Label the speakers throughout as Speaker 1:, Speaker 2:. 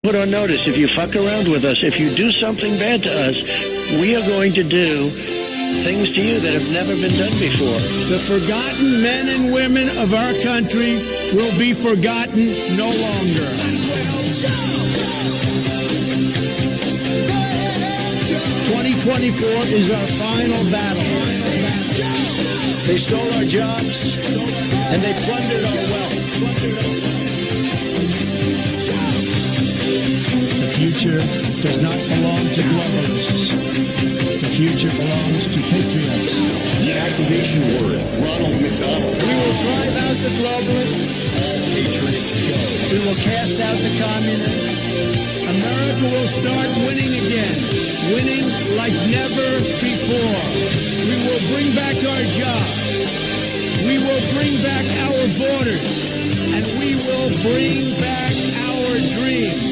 Speaker 1: Put on notice, if you fuck around with us, if you do something bad to us, we are going to do things to you that have never been done before.
Speaker 2: The forgotten men and women of our country will be forgotten no longer. 2024 is our final battle. They stole our jobs and they plundered our wealth. The future does not belong to globalists. The future belongs to patriots.
Speaker 3: The activation word, Ronald McDonald.
Speaker 2: We will drive out the globalists.
Speaker 3: Patriots go.
Speaker 2: We will cast out the communists. America will start winning again. Winning like never before. We will bring back our jobs. We will bring back our borders. And we will bring back our dreams.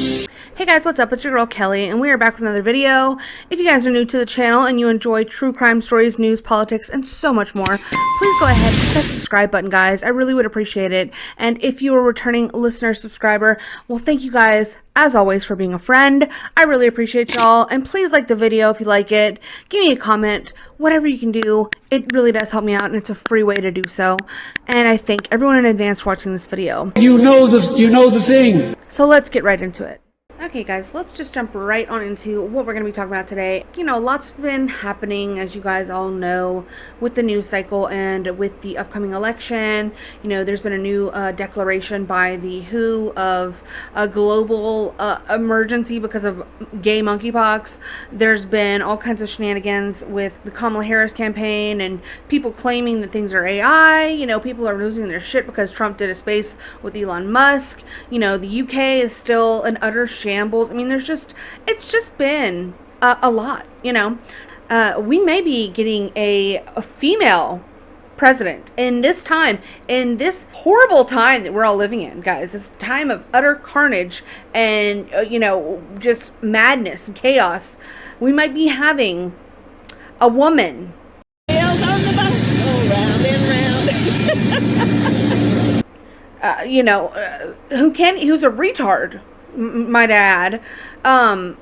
Speaker 4: Hey guys, what's up? It's your girl Kelly, and we are back with another video. If you guys are new to the channel and you enjoy true crime stories, news, politics, and so much more, please go ahead and hit that subscribe button, guys. I really would appreciate it. And if you are a returning listener, subscriber, well, thank you guys, as always, for being a friend. I really appreciate y'all, and please like the video if you like it. Give me a comment, whatever you can do. It really does help me out, and it's a free way to do so. And I thank everyone in advance for watching this video.
Speaker 2: You know the thing.
Speaker 4: So let's get right into it. Okay guys, let's just jump right on into what we're going to be talking about today. You know, lots been happening, as you guys all know, with the news cycle and with the upcoming election. You know, there's been a new declaration by the WHO of a global emergency because of gay monkeypox. There's been all kinds of shenanigans with the Kamala Harris campaign and people claiming that things are AI. You know, people are losing their shit because Trump did a space with Elon Musk. You know, the UK is still an utter shambles. I mean, it's just been a lot, you know. We may be getting a female president in this time, in this horrible time that we're all living in, guys. This time of utter carnage and, you know, just madness and chaos. We might be having a woman. You know, who's a retard, might I add,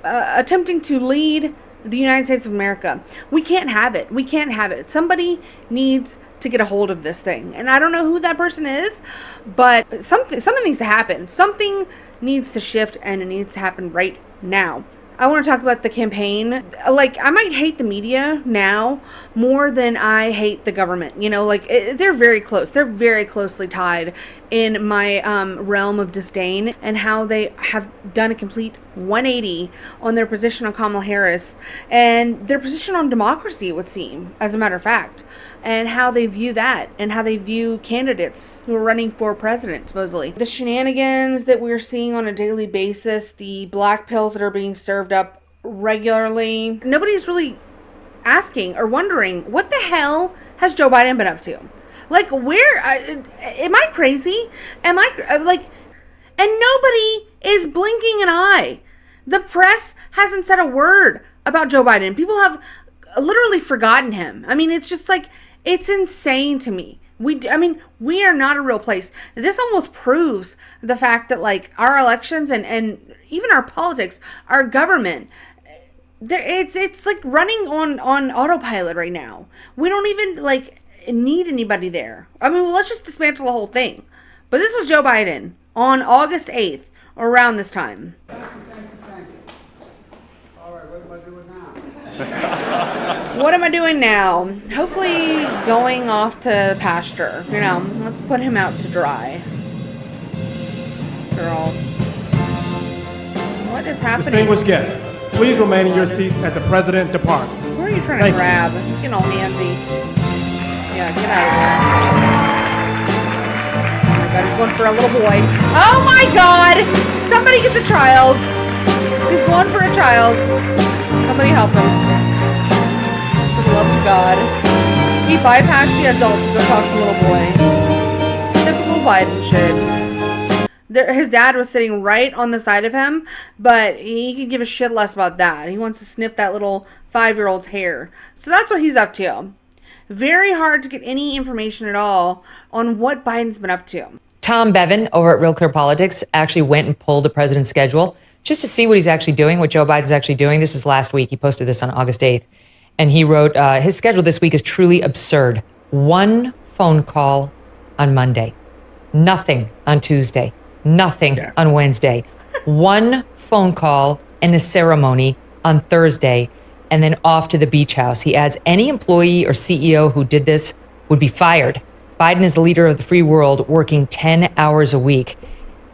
Speaker 4: attempting to lead the United States of America. We can't have it. We can't have it. Somebody needs to get a hold of this thing. And I don't know who that person is, but something needs to happen. Something needs to shift, and it needs to happen right now. I want to talk about the campaign. Like, I might hate the media now more than I hate the government. You know, like, they're very close. They're very closely tied in my realm of disdain, and how they have done a complete 180 on their position on Kamala Harris and their position on democracy, it would seem, as a matter of fact, and how they view that and how they view candidates who are running for president, supposedly. The shenanigans that we're seeing on a daily basis, the black pills that are being served up regularly. Nobody's really asking or wondering, what the hell has Joe Biden been up to? Like, where, am I crazy? Am I, like, and nobody is blinking an eye. The press hasn't said a word about Joe Biden. People have literally forgotten him. I mean, it's just like, it's insane to me. We are not a real place. This almost proves the fact that, like, our elections and even our politics, our government, it's like running on autopilot right now. We don't even, like, need anybody there. I mean, well, let's just dismantle the whole thing. But this was Joe Biden on August 8th, around this time.
Speaker 2: All right, what am I doing now?
Speaker 4: What am I doing now? Hopefully going off to pasture. You know, let's put him out to dry. Girl. What is happening?
Speaker 5: Distinguished guests, please remain in your seats as the president departs.
Speaker 4: Who are you trying to grab? He's getting all handsy. Yeah, get out of here. Oh my god, he's going for a little boy. Oh my god! Somebody get the child. He's going for a child. Somebody help him. For the love of God. He bypassed the adult to go talk to the little boy. Typical Biden shit. His dad was sitting right on the side of him, but he could give a shit less about that. He wants to sniff that little 5-year-old's hair. So that's what he's up to. Very hard to get any information at all on what Biden's been up to.
Speaker 6: Tom Bevan over at Real Clear Politics actually went and pulled the president's schedule just to see what he's actually doing, what Joe Biden's actually doing. This is last week. He posted this on August 8th. And he wrote, his schedule this week is truly absurd. One phone call on Monday, nothing on Tuesday, nothing on Wednesday, one phone call and a ceremony on Thursday, and then off to the beach house. He adds, any employee or CEO who did this would be fired. Biden is the leader of the free world, working 10 hours a week,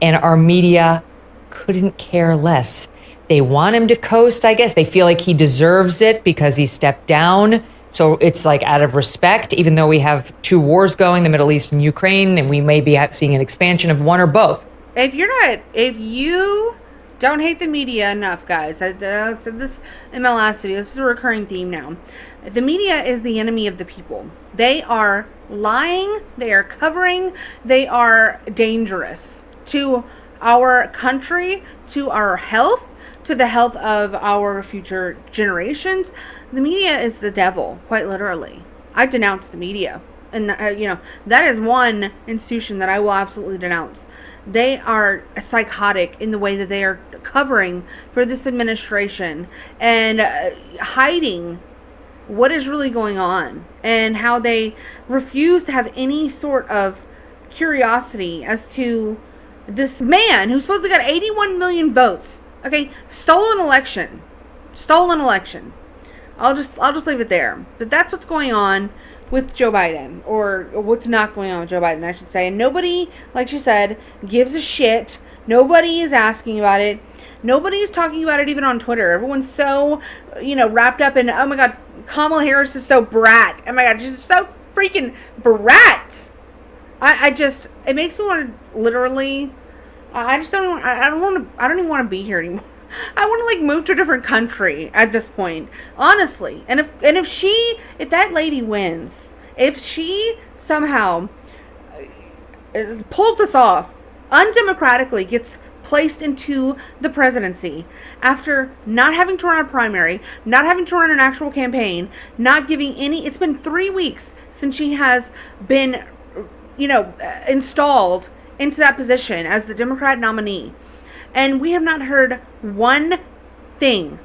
Speaker 6: and our media couldn't care less. They want him to coast, I guess. They feel like he deserves it because he stepped down. So it's like out of respect, even though we have two wars going, the Middle East and Ukraine, and we may be seeing an expansion of one or both.
Speaker 4: If you don't hate the media enough, guys, I said this in my last video, this is a recurring theme now. The media is the enemy of the people. They are lying, they are covering, they are dangerous to our country, to our health, to the health of our future generations. The media is the devil, quite literally. I denounce the media. And, that is one institution that I will absolutely denounce. They are psychotic in the way that they are covering for this administration and hiding what is really going on and how they refuse to have any sort of curiosity as to this man who's supposed to got 81 million votes. Okay, stolen election. I'll just leave it there. But that's what's going on with Joe Biden, or what's not going on with Joe Biden, I should say. And nobody, like she said, gives a shit. Nobody is asking about it. Nobody's talking about it even on Twitter. Everyone's so, wrapped up in, oh my God, Kamala Harris is so brat. Oh my God, she's so freaking brat. It makes me want to literally, I don't even want to be here anymore. I want to move to a different country at this point, honestly. And if that lady wins, if she somehow pulls this off, undemocratically gets placed into the presidency after not having to run a primary, not having to run an actual campaign, not giving it's been 3 weeks since she has been, installed into that position as the Democrat nominee. And we have not heard one thing.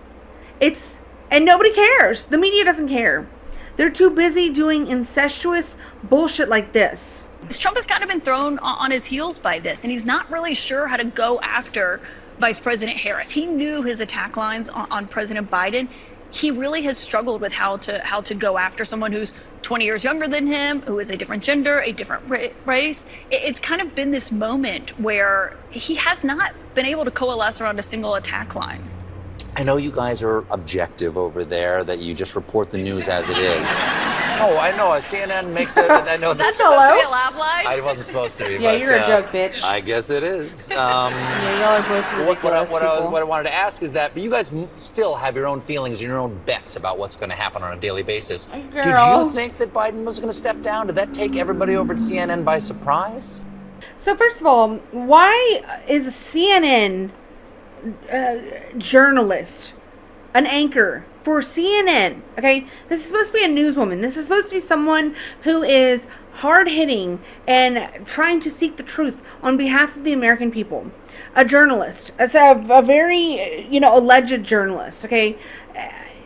Speaker 4: And nobody cares. The media doesn't care. They're too busy doing incestuous bullshit like this.
Speaker 7: Trump has kind of been thrown on his heels by this, and he's not really sure how to go after Vice President Harris. He knew his attack lines on President Biden. He really has struggled with how to go after someone who's 20 years younger than him, who is a different gender, a different race. It's kind of been this moment where he has not been able to coalesce around a single attack line.
Speaker 8: I know you guys are objective over there, that you just report the news as it is. Oh, I know. CNN makes it. I know
Speaker 7: that's supposed to be a laugh line.
Speaker 8: I wasn't supposed to be.
Speaker 4: Yeah,
Speaker 8: but,
Speaker 4: you're a joke, bitch.
Speaker 8: I guess it is.
Speaker 4: Yeah, y'all are both ridiculous
Speaker 8: what I wanted to ask is that, but you guys still have your own feelings and your own bets about what's going to happen on a daily basis.
Speaker 4: Girl.
Speaker 8: Did you think that Biden was going to step down? Did that take everybody over to CNN by surprise?
Speaker 4: So first of all, why is a CNN journalist, an anchor for CNN, okay? This is supposed to be a newswoman. This is supposed to be someone who is hard-hitting and trying to seek the truth on behalf of the American people. A journalist. It's a very, alleged journalist, okay?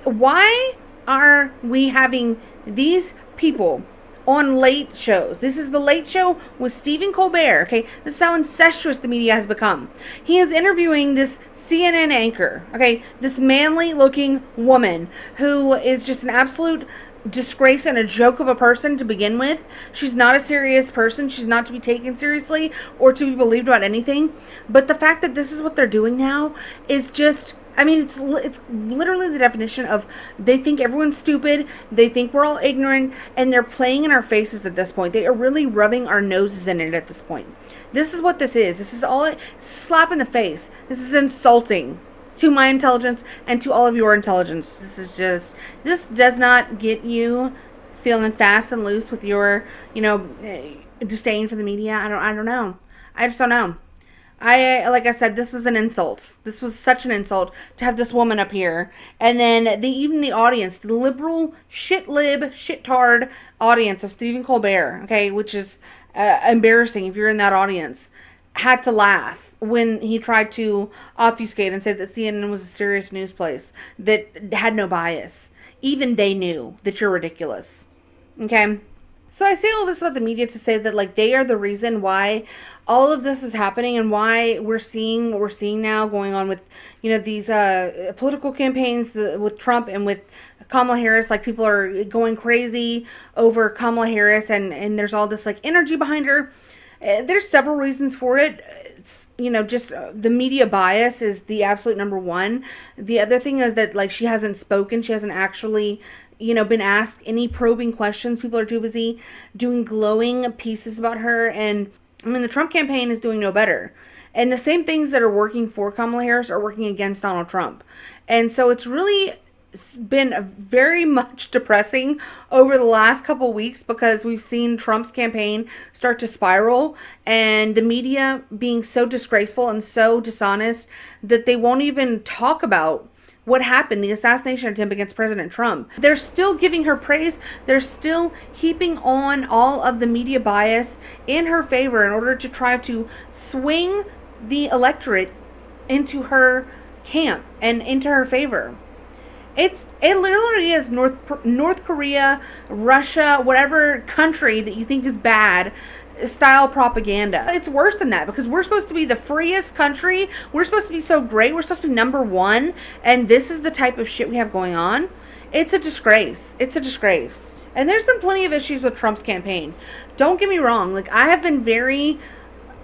Speaker 4: Why are we having these people on late shows? This is the Late Show with Stephen Colbert, okay? This is how incestuous the media has become. He is interviewing this CNN anchor, okay? This manly looking woman who is just an absolute disgrace and a joke of a person to begin with. She's not a serious person. She's not to be taken seriously or to be believed about anything. But the fact that this is what they're doing now is just, it's literally the definition of they think everyone's stupid, they think we're all ignorant, and they're playing in our faces at this point. They are really rubbing our noses in it at this point. This is what this is. This is all slap in the face. This is insulting to my intelligence and to all of your intelligence. This does not get you feeling fast and loose with your, disdain for the media. I don't know. I just don't know. Like I said, this was an insult. This was such an insult to have this woman up here. And then even the audience, the liberal, shittard audience of Stephen Colbert, okay, which is embarrassing if you're in that audience. had to laugh when he tried to obfuscate and say that CNN was a serious news place that had no bias. Even they knew that you're ridiculous. Okay? So I say all this about the media to say that, like, they are the reason why all of this is happening and why we're seeing what we're seeing now going on with, you know, these political campaigns with Trump and with Kamala Harris. Like, people are going crazy over Kamala Harris, and there's all this, like, energy behind her. There's several reasons for it. It's, you know, just the media bias is the absolute number one. The other thing is that, like, she hasn't spoken. She hasn't actually, you know, been asked any probing questions. People are too busy doing glowing pieces about her. And I mean, the Trump campaign is doing no better. And the same things that are working for Kamala Harris are working against Donald Trump. And so it's really been very much depressing over the last couple weeks, because we've seen Trump's campaign start to spiral and the media being so disgraceful and so dishonest that they won't even talk about what happened, the assassination attempt against President Trump. They're still giving her praise. They're still heaping on all of the media bias in her favor in order to try to swing the electorate into her camp and into her favor. It literally is North Korea, Russia, whatever country that you think is bad style propaganda. It's worse than that, because we're supposed to be the freest country. We're supposed to be so great. We're supposed to be number one. And this is the type of shit we have going on. It's a disgrace. It's a disgrace. And there's been plenty of issues with Trump's campaign. Don't get me wrong. Like, I have been very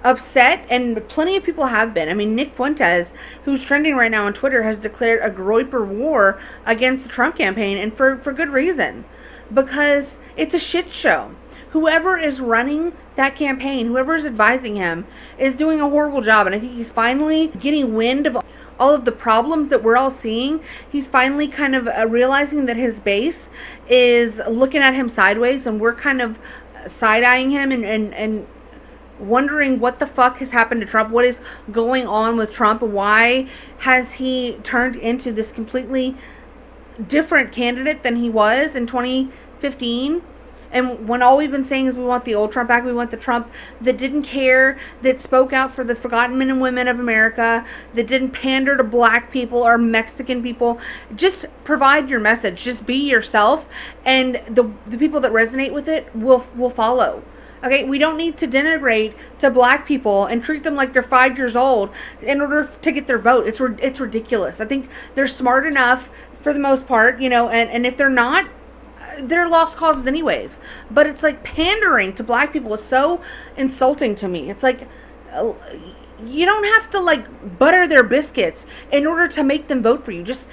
Speaker 4: upset, and plenty of people have been. I mean, Nick Fuentes, who's trending right now on Twitter, has declared a Groyper war against the Trump campaign, and for good reason. Because it's a shit show. Whoever is running that campaign, whoever is advising him, is doing a horrible job. And I think he's finally getting wind of all of the problems that we're all seeing. He's finally kind of realizing that his base is looking at him sideways, and we're kind of side-eyeing him and wondering what the fuck has happened to Trump. What is going on with Trump? Why has he turned into this completely different candidate than he was in 2015? And when all we've been saying is we want the old Trump back, we want the Trump that didn't care, that spoke out for the forgotten men and women of America, that didn't pander to black people or Mexican people. Just provide your message. Just be yourself, and the people that resonate with it will follow. Okay, we don't need to denigrate to black people and treat them like they're 5 years old in order to get their vote. It's ridiculous. I think they're smart enough for the most part, you know, and if they're not, they're lost causes anyways. But it's like pandering to black people is so insulting to me. It's like, you don't have to like butter their biscuits in order to make them vote for you. Just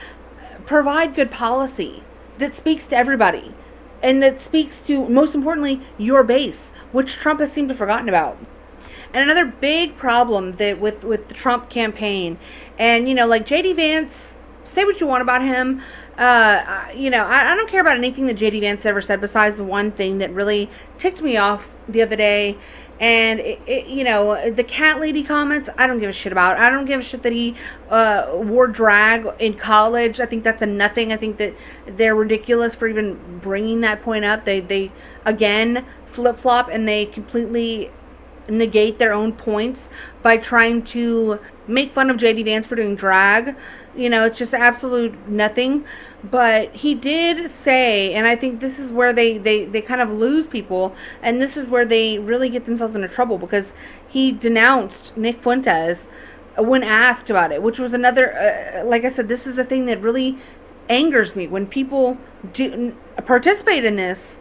Speaker 4: provide good policy that speaks to everybody, and that speaks to, most importantly, your base, which Trump has seemed to have forgotten about. And another big problem that with the Trump campaign, and, you know, like JD Vance, say what you want about him. You know, I don't care about anything that JD Vance ever said, besides the one thing that really ticked me off the other day. And, you know, the cat lady comments, I don't give a shit about. I don't give a shit that he wore drag in college. I think that's a nothing. I think that they're ridiculous for even bringing that point up. They again, flip-flop, and they completely negate their own points by trying to make fun of JD Vance for doing drag. You know, it's just absolute nothing. But he did say, and I think this is where they kind of lose people, and this is where they really get themselves into trouble, because he denounced Nick Fuentes when asked about it, which was another, like I said, this is the thing that really angers me. When people do participate in this,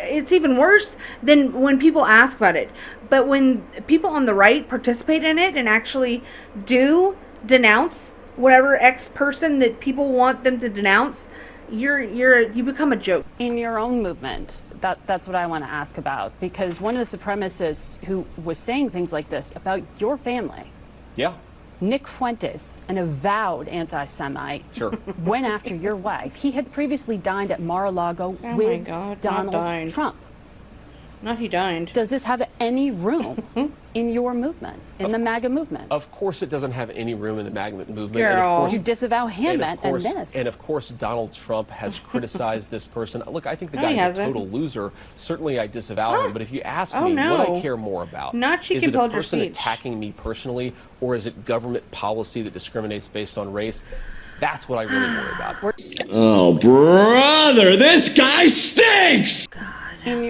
Speaker 4: it's even worse than when people ask about it. But when people on the right participate in it and actually do denounce whatever person that people want them to denounce, you become a joke.
Speaker 9: In your own movement, that's what I want to ask about, because one of the supremacists who was saying things like this about your family,
Speaker 3: Yeah.
Speaker 9: Nick Fuentes, an avowed anti-Semite,
Speaker 3: Sure.
Speaker 9: went after your wife. He had previously dined at Mar-a-Lago with Donald Trump.
Speaker 4: Not he dined.
Speaker 9: Does this have any room in your movement, in the MAGA movement.
Speaker 10: Of course, it doesn't have any room in the MAGA movement.
Speaker 4: Girl.
Speaker 10: And of course,
Speaker 9: You disavow him and this.
Speaker 10: And of course, Donald Trump has criticized this person. Look, I think the
Speaker 4: No, he
Speaker 10: guy's a
Speaker 4: hasn't.
Speaker 10: total loser. Certainly, I disavow him. But if you ask
Speaker 4: Oh,
Speaker 10: me,
Speaker 4: no.
Speaker 10: what I care more about,
Speaker 4: Not she
Speaker 10: is
Speaker 4: can
Speaker 10: it a
Speaker 4: hold your
Speaker 10: person
Speaker 4: speech.
Speaker 10: attacking me personally, or is it government policy that discriminates based on race? That's what I really worry about.
Speaker 2: Oh, brother, this guy stinks!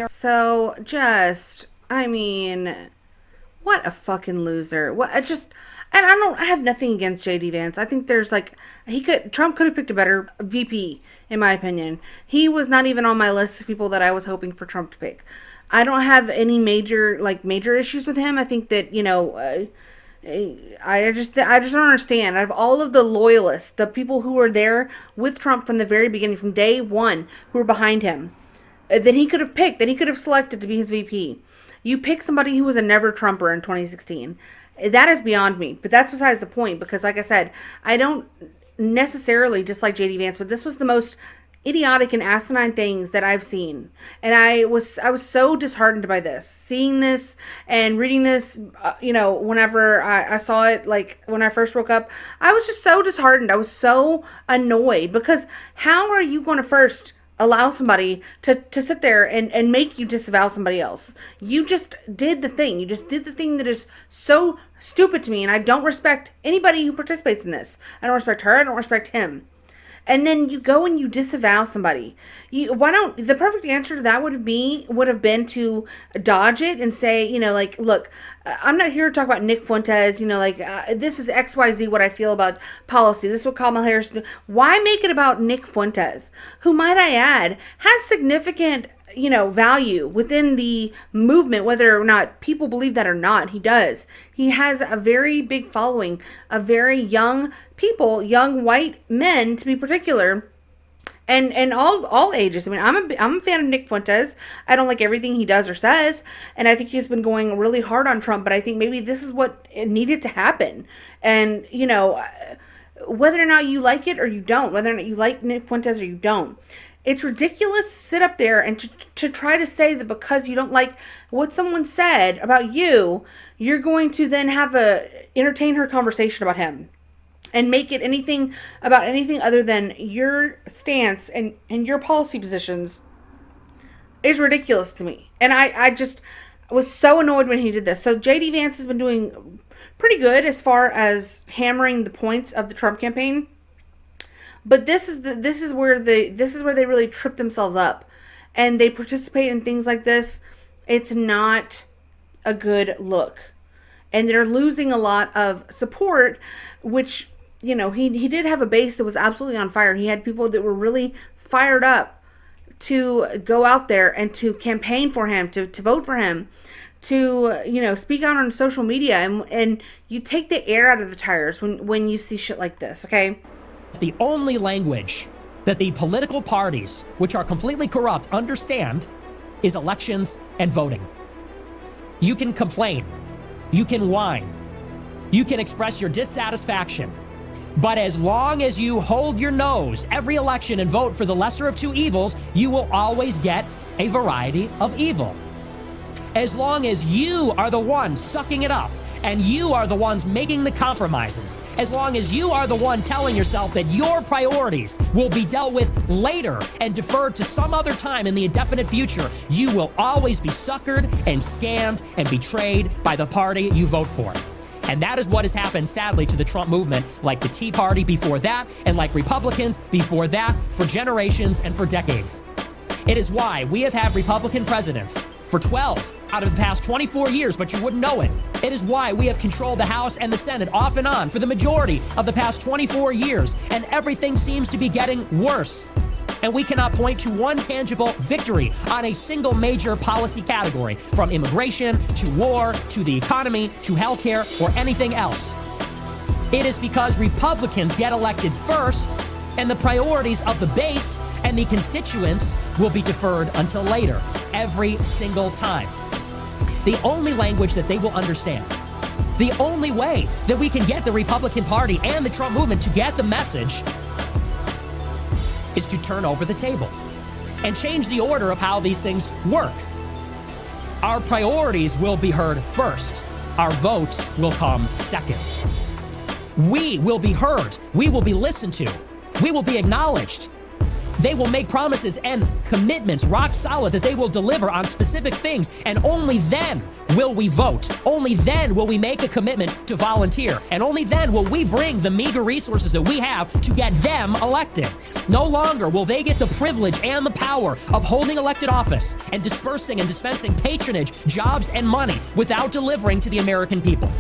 Speaker 4: So just, I mean, what a fucking loser. What and I have nothing against JD Vance. I think there's like, Trump could have picked a better VP, in my opinion. He was not even on my list of people that I was hoping for Trump to pick. I don't have any major issues with him. I think that, I just don't understand. Out of all of the loyalists, the people who were there with Trump from the very beginning, from day one, who were behind him, that he could have picked, that he could have selected to be his VP. You pick somebody who was a never Trumper in 2016. That is beyond me. But that's besides the point, because like I said, I don't necessarily dislike JD Vance, but this was the most idiotic and asinine things that I've seen. And I was so disheartened by this. Seeing this and reading this, whenever I saw it, like when I first woke up, I was just so disheartened. I was so annoyed, because how are you going to first allow somebody to sit there and make you disavow somebody else? You just did the thing. You just did the thing that is so stupid to me, and I don't respect anybody who participates in this. I don't respect her. I don't respect him. And then you go and you disavow somebody. The perfect answer to that would have been to dodge it and say, look, I'm not here to talk about Nick Fuentes, this is XYZ what I feel about policy. This is what Kamala Harris do. Why make it about Nick Fuentes, who, might I add, has significant value within the movement, whether or not people believe that or not? He does. He has a very big following of very young people, young white men to be particular, and all ages. I mean, I'm a fan of Nick Fuentes. I don't like everything he does or says, and I think he's been going really hard on Trump, but I think maybe this is what needed to happen. And whether or not you like it or you don't, whether or not you like Nick Fuentes or you don't, it's ridiculous to sit up there and to try to say that because you don't like what someone said about you, you're going to then entertain her conversation about him and make it anything other than your stance and your policy positions is ridiculous to me. And I just was so annoyed when he did this. So JD Vance has been doing pretty good as far as hammering the points of the Trump campaign. But this is where they really trip themselves up, and they participate in things like this. It's not a good look, and they're losing a lot of support, which he did have a base that was absolutely on fire. He had people that were really fired up to go out there and to campaign for him, to vote for him, to speak out on social media, and you take the air out of the tires when you see shit like this. Okay.
Speaker 11: The only language that the political parties, which are completely corrupt, understand is elections and voting. You can complain, you can whine, you can express your dissatisfaction, but as long as you hold your nose every election and vote for the lesser of two evils, you will always get a variety of evil. As long as you are the one sucking it up, and you are the ones making the compromises, as long as you are the one telling yourself that your priorities will be dealt with later and deferred to some other time in the indefinite future, you will always be suckered and scammed and betrayed by the party you vote for. And that is what has happened, sadly, to the Trump movement, like the Tea Party before that, and like Republicans before that, for generations and for decades. It is why we have had Republican presidents for 12 out of the past 24 years, but you wouldn't know it. It is why we have controlled the House and the Senate off and on for the majority of the past 24 years, and everything seems to be getting worse. And we cannot point to one tangible victory on a single major policy category, from immigration to war to the economy to healthcare or anything else. It is because Republicans get elected first, and the priorities of the base and the constituents will be deferred until later, every single time. The only language that they will understand, the only way that we can get the Republican Party and the Trump movement to get the message, is to turn over the table and change the order of how these things work. Our priorities will be heard first, our votes will come second. We will be heard. We will be listened to. We will be acknowledged. They will make promises and commitments, rock solid, that they will deliver on specific things. And only then will we vote. Only then will we make a commitment to volunteer. And only then will we bring the meager resources that we have to get them elected. No longer will they get the privilege and the power of holding elected office and dispersing and dispensing patronage, jobs, and money without delivering to the American people.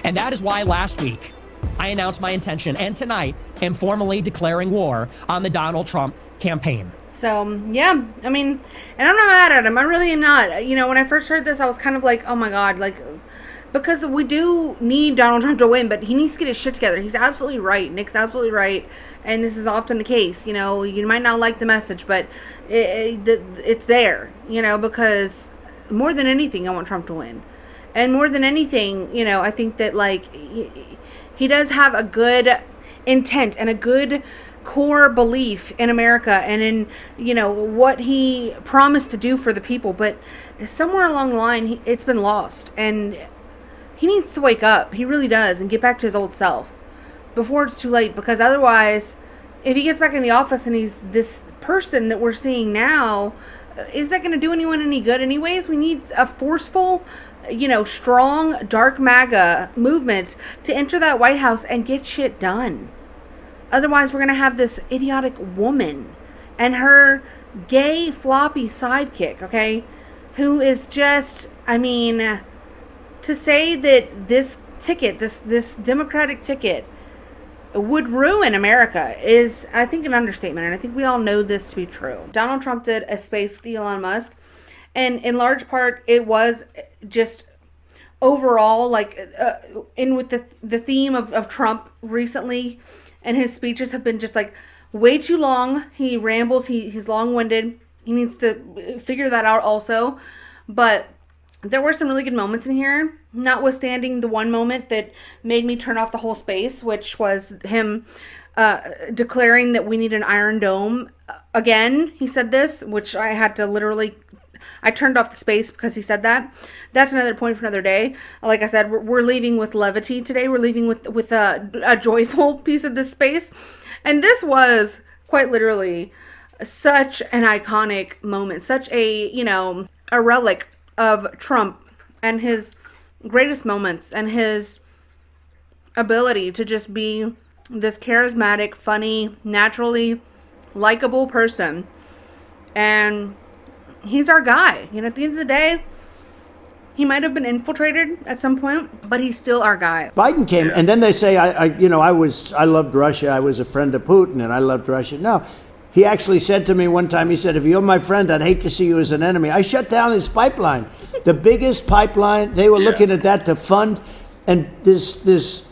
Speaker 11: And that is why last week, I announced my intention, and tonight am formally declaring war on the Donald Trump campaign.
Speaker 4: So, yeah, I mean, and I'm not mad at him. I really am not. You know, when I first heard this, I was kind of like, oh my God, like, because we do need Donald Trump to win, but he needs to get his shit together. He's absolutely right. Nick's absolutely right. And this is often the case. You know, you might not like the message, but it's there, you know, because more than anything, I want Trump to win. And more than anything, you know, I think that, like, he does have a good intent and a good core belief in America and in, you know, what he promised to do for the people. But somewhere along the line, it's been lost. And he needs to wake up. He really does. And get back to his old self before it's too late. Because otherwise, if he gets back in the office and he's this person that we're seeing now, is that going to do anyone any good anyways? We need a forceful, you know, strong, dark MAGA movement to enter that White House and get shit done. Otherwise, we're going to have this idiotic woman and her gay, floppy sidekick, okay? Who is just, I mean, to say that this ticket, this Democratic ticket, would ruin America is, I think, an understatement. And I think we all know this to be true. Donald Trump did a space with Elon Musk. And in large part, it was just overall, like, in with the theme of Trump recently, and his speeches have been just, like, way too long. He rambles. He's long-winded. He needs to figure that out also. But there were some really good moments in here, notwithstanding the one moment that made me turn off the whole space, which was him declaring that we need an Iron Dome. Again, he said this, which I had to literally... I turned off the space because he said that. That's another point for another day. Like I said, we're leaving with levity today. We're leaving with a joyful piece of this space. And this was quite literally such an iconic moment. Such a, you know, a relic of Trump and his greatest moments and his ability to just be this charismatic, funny, naturally likable person. And he's our guy. You know, at the end of the day, he might have been infiltrated at some point, but he's still our guy.
Speaker 12: Biden came, and then they say, I loved Russia. I was a friend of Putin, and I loved Russia. No, he actually said to me one time, he said, if you're my friend, I'd hate to see you as an enemy. I shut down his pipeline. The biggest pipeline, they were looking at that to fund, and this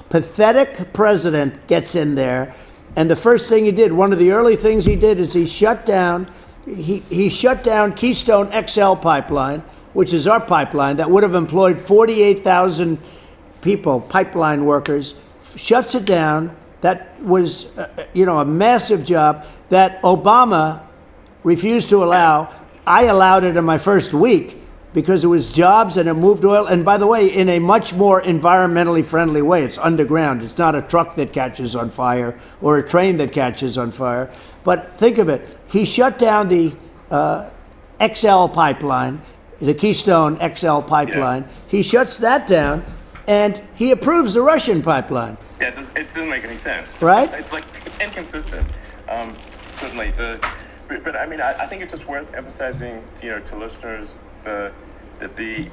Speaker 12: pathetic president gets in there, and the first thing he did, one of the early things he did is he shut down Keystone XL pipeline, which is our pipeline that would have employed 48,000 people, pipeline workers, shuts it down. That was, a massive job that Obama refused to allow. I allowed it in my first week because it was jobs and it moved oil. And by the way, in a much more environmentally friendly way. It's underground. It's not a truck that catches on fire or a train that catches on fire. But think of it. He shut down the XL pipeline, the Keystone XL pipeline. Yeah. He shuts that down, and he approves the Russian pipeline.
Speaker 13: Yeah, it doesn't make any sense.
Speaker 12: Right?
Speaker 13: It's inconsistent. Certainly, but I mean, I think it's just worth emphasizing, to listeners the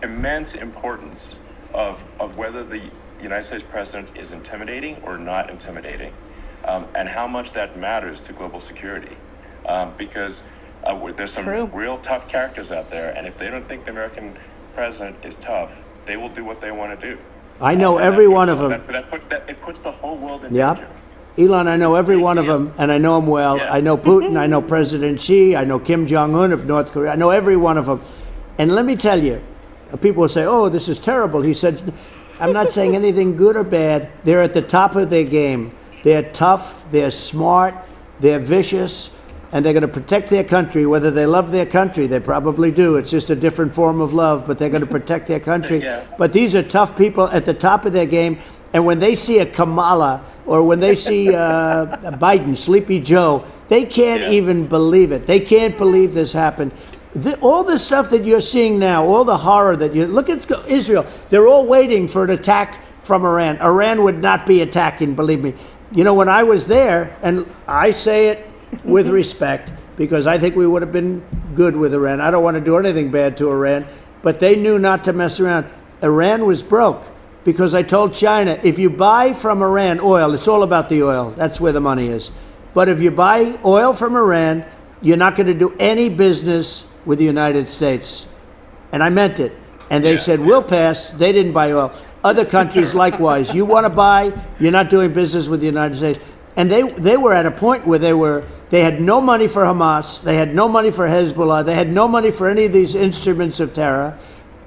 Speaker 13: immense importance of whether the United States president is intimidating or not intimidating, and how much that matters to global security, because there's some real tough characters out there, and if they don't think the American president is tough, they will do what they want to do.
Speaker 12: I know every one of them.
Speaker 13: It puts the whole world in danger.
Speaker 12: Elon, I know every one of them, and I know them well. Yeah. I know Putin, I know President Xi, I know Kim Jong-un of North Korea. I know every one of them. And let me tell you, people will say, oh, this is terrible. He said, I'm not saying anything good or bad. They're at the top of their game. They're tough, they're smart, they're vicious. and they're going to protect their country, whether they love their country. They probably do. It's just a different form of love, but they're going to protect their country. But these are tough people at the top of their game. And when they see a Kamala or when they see Biden, Sleepy Joe, they can't even believe it. They can't believe this happened. All the stuff that you're seeing now, all the horror that you look at Israel, they're all waiting for an attack from Iran. Iran would not be attacking, believe me. You know, when I was there, and I say it with respect, because I think we would have been good with Iran. I don't want to do anything bad to Iran, but they knew not to mess around. Iran was broke because I told China, if you buy from Iran oil, it's all about the oil. That's where the money is. But if you buy oil from Iran, you're not going to do any business with the United States. And I meant it. And they said, we'll pass. They didn't buy oil. Other countries likewise. You want to buy, you're not doing business with the United States. And they were at a point where they had no money for Hamas, they had no money for Hezbollah, they had no money for any of these instruments of terror,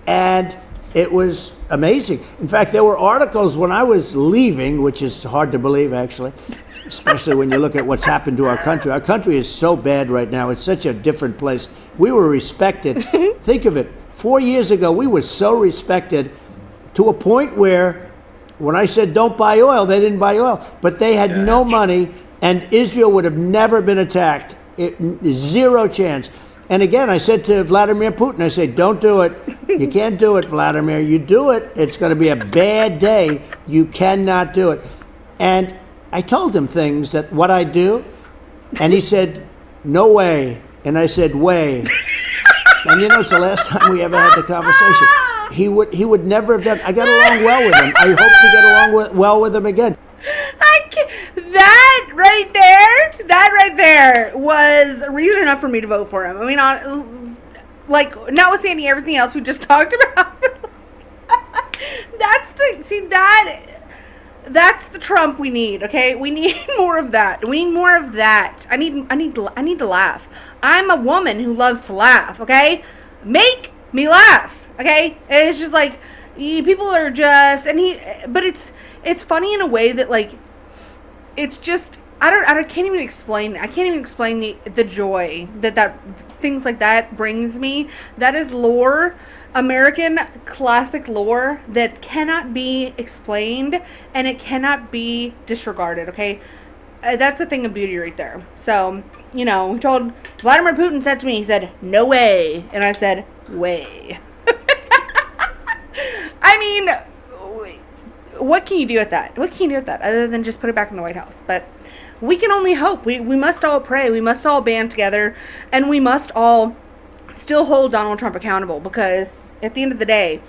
Speaker 12: and it was amazing. In fact, there were articles when I was leaving, which is hard to believe actually, especially when you look at what's happened to our country. Our country is so bad right now. It's such a different place. We were respected. Think of it. 4 years ago, we were so respected to a point where when I said don't buy oil, they didn't buy oil. But they had no money, and Israel would have never been attacked. Zero chance. And again, I said to Vladimir Putin, I said, don't do it. You can't do it, Vladimir. You do it, it's going to be a bad day. You cannot do it. And I told him things that what I do, and he said, no way. And I said, way. And you know, it's the last time we ever had the conversation. He would never have done. I got along well with him. I hope to get along well with him again.
Speaker 4: That right there was reason enough for me to vote for him. I mean, like, notwithstanding everything else we just talked about. That's the Trump we need. Okay, we need more of that. We need more of that. I need to laugh. I'm a woman who loves to laugh. Okay, make me laugh. Okay, it's just like people are just but it's funny in a way that like it's just I can't even explain. I can't even explain the joy that things like that brings me. That is lore, American classic lore that cannot be explained and it cannot be disregarded. Okay, that's a thing of beauty right there. So you know, Vladimir Putin said to me, he said, "No way," and I said, "Way." I mean, what can you do with that? What can you do with that other than just put it back in the White House? But we can only hope. We must all pray. We must all band together. And we must all still hold Donald Trump accountable. Because at the end of the day,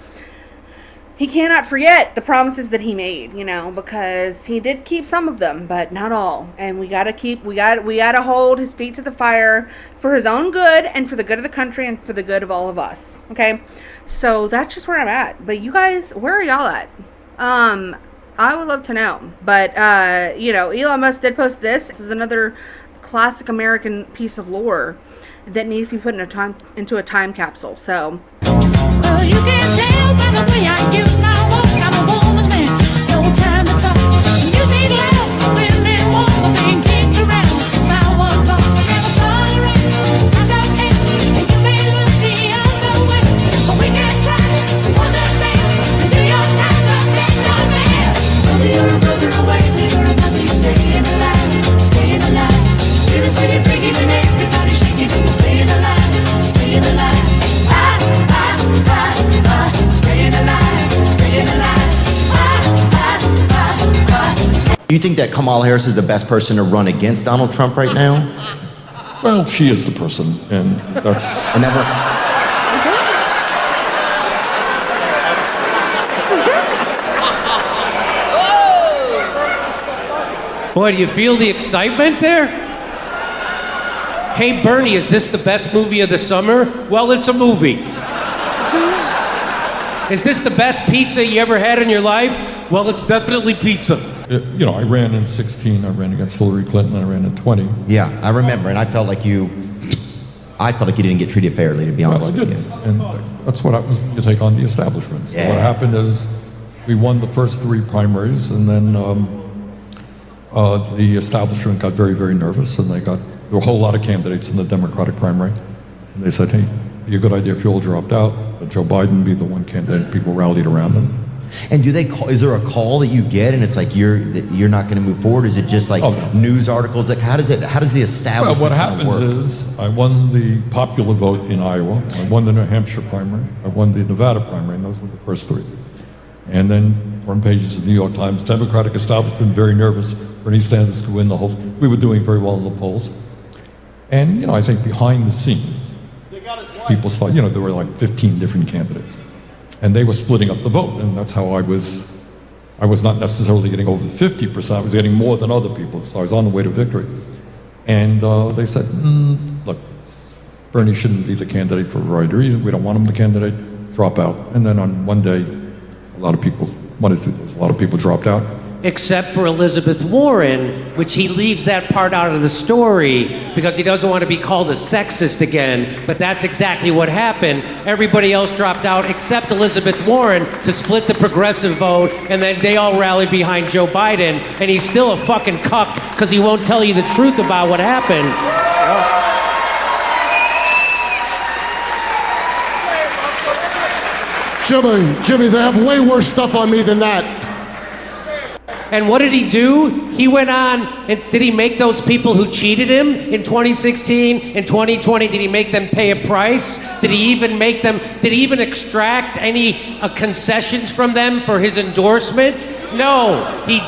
Speaker 4: he cannot forget the promises that he made, you know, because he did keep some of them, but not all. And we got to hold his feet to the fire for his own good and for the good of the country and for the good of all of us. Okay? So that's just where I'm at. But you guys, where are y'all at? I would love to know. But, you know, Elon Musk did post this. This is another classic American piece of lore that needs to be put into a time capsule. So.
Speaker 14: Well, you can tell by the way I use my walk. I'm a woman's man. No time to talk. Music loud, women walk. Being kicked around since I was born. Never tolerate. That's okay. And you may look the other way, but we can try to understand. And do your time to make no man. Whether you're a brother away, you're a mother, you're staying alive. Staying alive. Feel the city breaking and everybody shaking. You're staying alive. Staying alive.
Speaker 15: Do you think that Kamala Harris is the best person to run against Donald Trump right now?
Speaker 16: Well, she is the person, and that's...
Speaker 17: Boy, do you feel the excitement there? Hey, Bernie, is this the best movie of the summer? Well, it's a movie. Is this the best pizza you ever had in your life? Well, it's definitely pizza.
Speaker 16: You know, I ran in 16, I ran against Hillary Clinton, I ran in 20.
Speaker 15: Yeah, I remember, and I felt like you didn't get treated fairly, to be honest with you.
Speaker 16: And that's what happens when you take on the establishment. So what happened is we won the first 3 primaries, and then the establishment got very, very nervous, and they got there were a whole lot of candidates in the Democratic primary. And they said, hey, it'd be a good idea if you all dropped out, that Joe Biden be the one candidate. People rallied around him.
Speaker 15: And do they call, is there a call that you get and it's like you're not going to move forward? Is it just like news articles? Like how does the establishment
Speaker 16: Well, what happens
Speaker 15: work?
Speaker 16: is I won the popular vote in Iowa, I won the New Hampshire primary, I won the Nevada primary, and those were the first three. And then front pages of the New York Times, Democratic establishment very nervous, Bernie Sanders could win the whole, we were doing very well in the polls. And, you know, I think behind the scenes, people saw, you know, there were like 15 different candidates. And they were splitting up the vote, and that's how I was not necessarily getting over 50%, I was getting more than other people, so I was on the way to victory. And they said, look, Bernie shouldn't be the candidate for a variety of reasons, we don't want him the candidate, drop out. And then on one day, a lot of people wanted to do this, a lot of people dropped out.
Speaker 17: Except for Elizabeth Warren, which he leaves that part out of the story because he doesn't want to be called a sexist again, but that's exactly what happened. Everybody else dropped out except Elizabeth Warren to split the progressive vote, and then they all rallied behind Joe Biden, and he's still a fucking cuck because he won't tell you the truth about what happened.
Speaker 3: Jimmy, they have way worse stuff on me than that.
Speaker 17: And what did he do? He went on, and did he make those people who cheated him in 2016, in 2020, did he make them pay a price? Did he even extract any concessions from them for his endorsement? No, he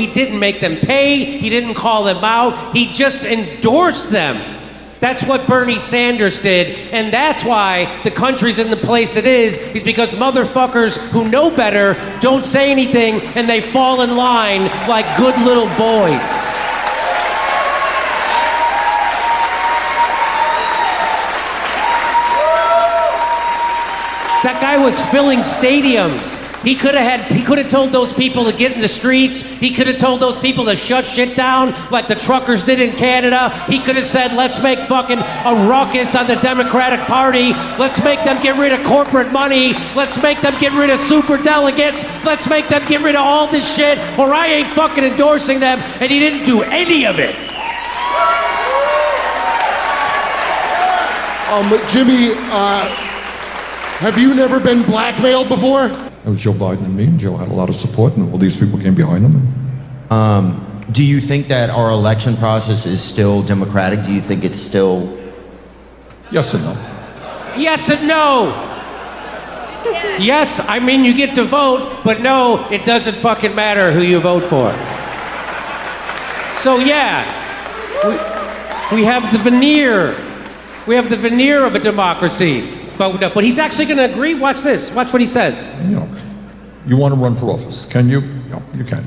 Speaker 17: didn't make them pay, he didn't call them out, he just endorsed them. That's what Bernie Sanders did, and that's why the country's in the place it is because motherfuckers who know better don't say anything and they fall in line like good little boys. That guy was filling stadiums. He could have told those people to get in the streets. He could have told those people to shut shit down like the truckers did in Canada. He could have said, let's make fucking a ruckus on the Democratic Party. Let's make them get rid of corporate money. Let's make them get rid of super delegates. Let's make them get rid of all this shit, or I ain't fucking endorsing them. And he didn't do any of it.
Speaker 3: Jimmy, have you never been blackmailed before?
Speaker 16: It was Joe Biden and me, and Joe had a lot of support, and all these people came behind him.
Speaker 15: Do you think that our election process is still democratic? Do you think it's still...
Speaker 16: Yes and no.
Speaker 17: Yes and no. Yes, I mean you get to vote, but no, it doesn't fucking matter who you vote for. So yeah, we have the veneer. We have the veneer of a democracy. But he's actually going to agree. Watch this. Watch what he says.
Speaker 16: You know, you want to run for office. Can you? Yeah, you can.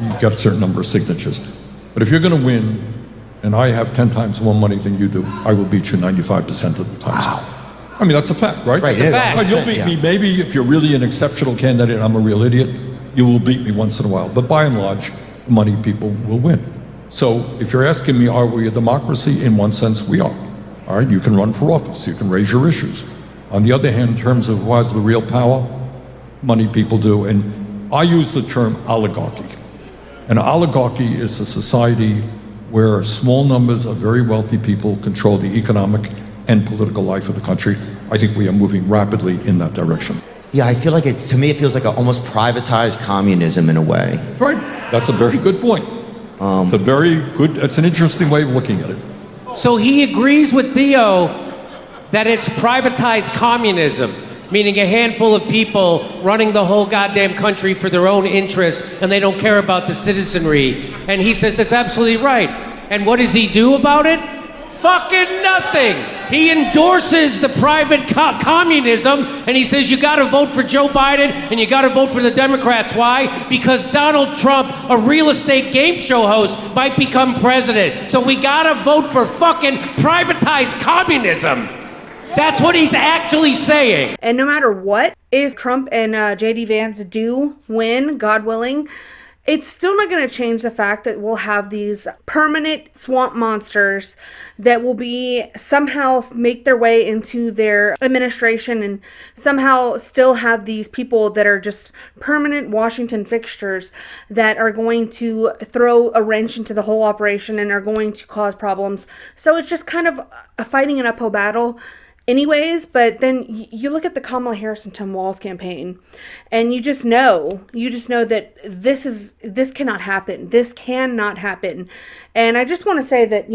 Speaker 16: You've got a certain number of signatures. But if you're going to win, and I have 10 times more money than you do, I will beat you 95% of the time. Wow. I mean, that's a fact, right?
Speaker 15: Right,
Speaker 16: that's a fact. Well, you'll beat me. Maybe if you're really an exceptional candidate and I'm a real idiot, you will beat me once in a while. But by and large, money people will win. So if you're asking me, are we a democracy? In one sense, we are. All right, you can run for office, you can raise your issues. On the other hand, in terms of who has the real power, money people do. And I use the term oligarchy. An oligarchy is a society where small numbers of very wealthy people control the economic and political life of the country. I think we are moving rapidly in that direction.
Speaker 15: Yeah, I feel like to me, it feels like an almost privatized communism in a way.
Speaker 16: Right, that's a very good point. It's an interesting way of looking at it.
Speaker 17: So he agrees with Theo that it's privatized communism, meaning a handful of people running the whole goddamn country for their own interests, and they don't care about the citizenry. And he says that's absolutely right. And what does he do about it? Fucking nothing. He endorses the private communism, and he says you gotta vote for Joe Biden and you gotta vote for the Democrats. Why? Because Donald Trump, a real estate game show host, might become president. So we gotta vote for fucking privatized communism. That's what he's actually saying.
Speaker 4: And no matter what, if Trump and J.D. Vance do win, God willing, it's still not going to change the fact that we'll have these permanent swamp monsters that will be somehow make their way into their administration and somehow still have these people that are just permanent Washington fixtures that are going to throw a wrench into the whole operation and are going to cause problems. So it's just kind of a fighting an uphill battle anyways. But then you look at the Kamala Harris and Tim Walz campaign and you just know that this cannot happen. This cannot happen. And I just want to say that,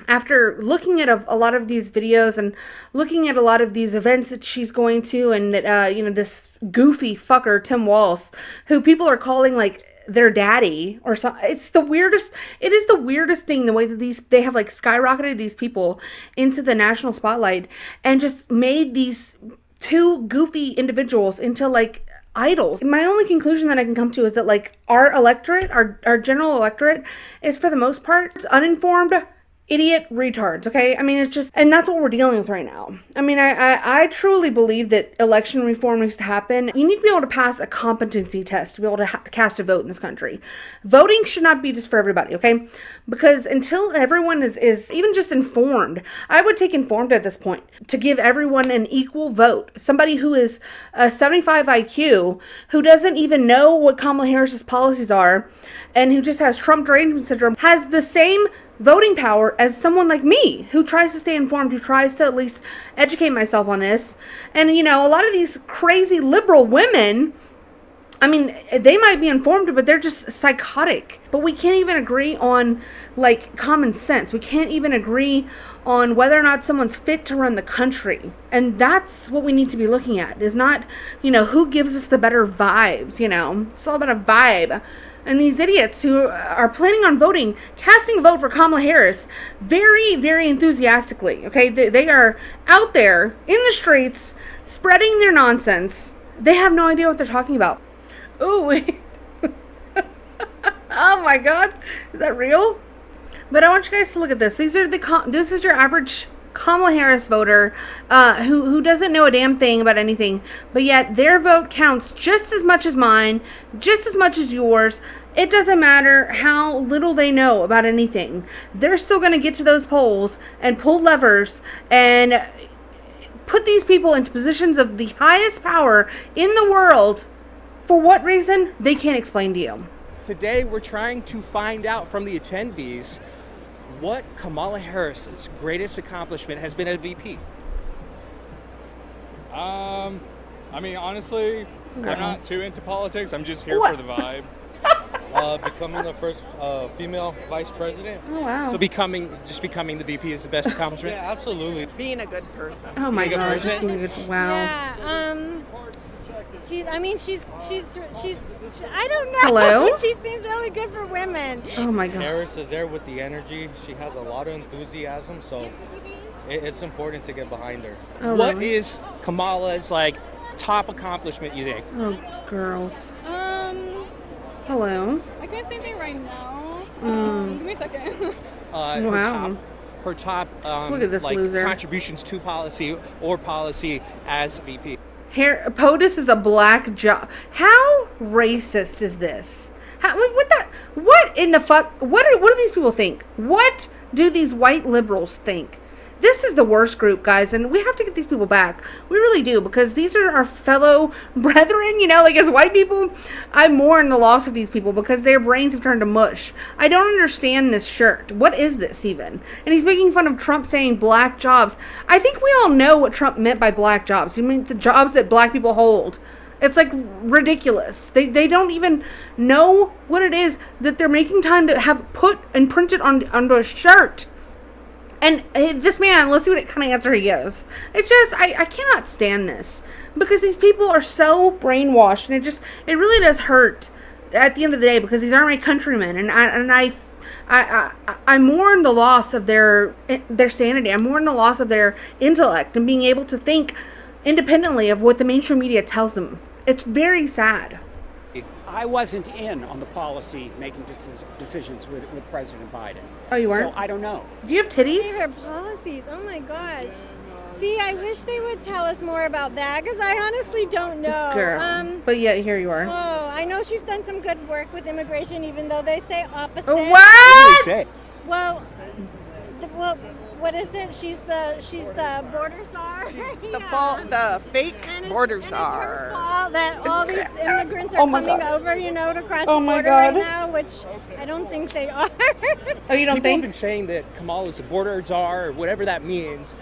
Speaker 4: after looking at a lot of these videos and looking at a lot of these events that she's going to, and that, this goofy fucker, Tim Walz, who people are calling like their daddy or something. It is the weirdest thing, the way that they have like skyrocketed these people into the national spotlight and just made these two goofy individuals into like idols. My only conclusion that I can come to is that like our electorate, our general electorate is for the most part uninformed idiot retards, okay? I mean, it's just, and that's what we're dealing with right now. I mean, I truly believe that election reform needs to happen. You need to be able to pass a competency test to be able to cast a vote in this country. Voting should not be just for everybody, okay? Because until everyone is even just informed, I would take informed at this point to give everyone an equal vote. Somebody who is a 75 IQ, who doesn't even know what Kamala Harris's policies are, and who just has Trump derangement syndrome, has the same voting power as someone like me who tries to stay informed, who tries to at least educate myself on this. And a lot of these crazy liberal women, I mean, they might be informed, but they're just psychotic. But we can't even agree on like common sense. We can't even agree on whether or not someone's fit to run the country. And that's what we need to be looking at, is not, who gives us the better vibes. It's all about a vibe. And these idiots who are planning on casting a vote for Kamala Harris very, very enthusiastically, okay? They are out there in the streets spreading their nonsense. They have no idea what they're talking about. Ooh. Oh my God. Is that real? But I want you guys to look at this. This is your average Kamala Harris voter who doesn't know a damn thing about anything, but yet their vote counts just as much as mine, just as much as yours. It doesn't matter how little they know about anything. They're still going to get to those polls and pull levers and put these people into positions of the highest power in the world. For what reason? They can't explain to you.
Speaker 18: Today we're trying to find out from the attendees what Kamala Harris's greatest accomplishment has been as VP.
Speaker 19: I mean, honestly, I'm not too into politics. I'm just here for the vibe. Becoming the first female vice president.
Speaker 4: Oh, wow.
Speaker 18: So becoming the VP is the best accomplishment?
Speaker 19: Yeah, absolutely.
Speaker 20: Being a good person.
Speaker 4: Oh my God, just being a good, wow.
Speaker 20: Yeah, she's I don't know.
Speaker 4: Hello?
Speaker 20: She seems really good for women.
Speaker 4: Oh my God.
Speaker 19: Harris is there with the energy. She has a lot of enthusiasm, so it's important to get behind her.
Speaker 4: Oh,
Speaker 18: What
Speaker 4: really?
Speaker 18: is Kamala's top accomplishment, you think?
Speaker 4: Oh, girls. Hello.
Speaker 21: I can't say anything right now.
Speaker 4: Mm.
Speaker 21: Give me a second.
Speaker 4: Wow.
Speaker 18: Her top
Speaker 4: Look at this loser.
Speaker 18: contributions to policy as VP.
Speaker 4: POTUS is a black job. How racist is this? What in the fuck? What do these people think? What do these white liberals think? This is the worst group, guys, and we have to get these people back. We really do, because these are our fellow brethren, like as white people. I mourn the loss of these people because their brains have turned to mush. I don't understand this shirt. What is this even? And he's making fun of Trump saying black jobs. I think we all know what Trump meant by black jobs. He meant the jobs that black people hold. It's like ridiculous. They don't even know what it is that they're making time to have put and printed onto a shirt. And this man, let's see what kind of answer he gives. It's just, I cannot stand this. Because these people are so brainwashed. And it really does hurt at the end of the day. Because these aren't my countrymen. And I mourn the loss of their sanity. I mourn the loss of their intellect. And being able to think independently of what the mainstream media tells them. It's very sad.
Speaker 22: I wasn't in on the policy making decisions with President Biden.
Speaker 4: Oh, you weren't?
Speaker 22: So I don't know.
Speaker 4: Do you have titties?
Speaker 21: Favorite policies. Oh my gosh.
Speaker 20: See, I wish they would tell us more about that because I honestly don't know.
Speaker 4: Girl. But yet here you are.
Speaker 20: Oh, I know she's done some good work with immigration, even though they say opposite.
Speaker 4: What?
Speaker 18: What do they say?
Speaker 20: Well, what is it? She's the border czar.
Speaker 1: The fake border czar.
Speaker 20: That all these immigrants are coming over, to cross the border right now, which I don't think they are.
Speaker 4: Oh, you don't
Speaker 18: People
Speaker 4: think?
Speaker 18: have been saying that Kamala's the border czar, or whatever that means.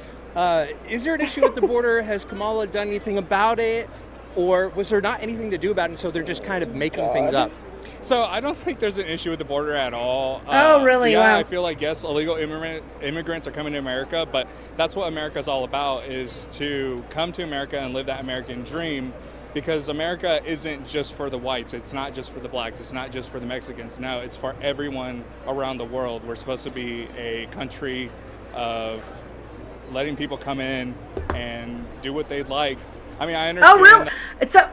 Speaker 18: Is there an issue with the border? Has Kamala done anything about it? Or was there not anything to do about it, and so they're just kind of making things up?
Speaker 19: So I don't think there's an issue with the border at all.
Speaker 4: Oh, really?
Speaker 19: Yeah,
Speaker 4: Wow.
Speaker 19: I feel like, yes, illegal immigrants are coming to America, but that's what America's all about, is to come to America and live that American dream, because America isn't just for the whites. It's not just for the blacks. It's not just for the Mexicans. No, it's for everyone around the world. We're supposed to be a country of letting people come in and do what they'd like. I mean, I understand.
Speaker 4: Oh, really? It's a...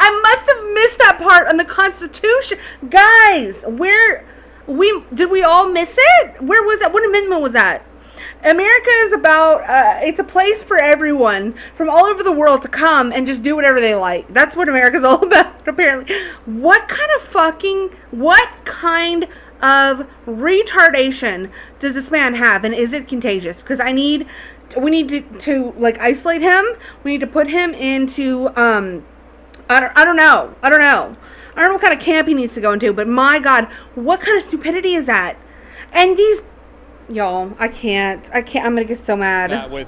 Speaker 4: I must have missed that part on the Constitution. Guys, did we all miss it? Where was that? What amendment was that? America is about, it's a place for everyone from all over the world to come and just do whatever they like. That's what America's all about, apparently. What kind of retardation does this man have, and is it contagious? Because we need to like isolate him. We need to put him into I don't know what kind of camp he needs to go into, but my God, what kind of stupidity is that? And these, y'all, I can't, I'm gonna get so mad.
Speaker 19: That with,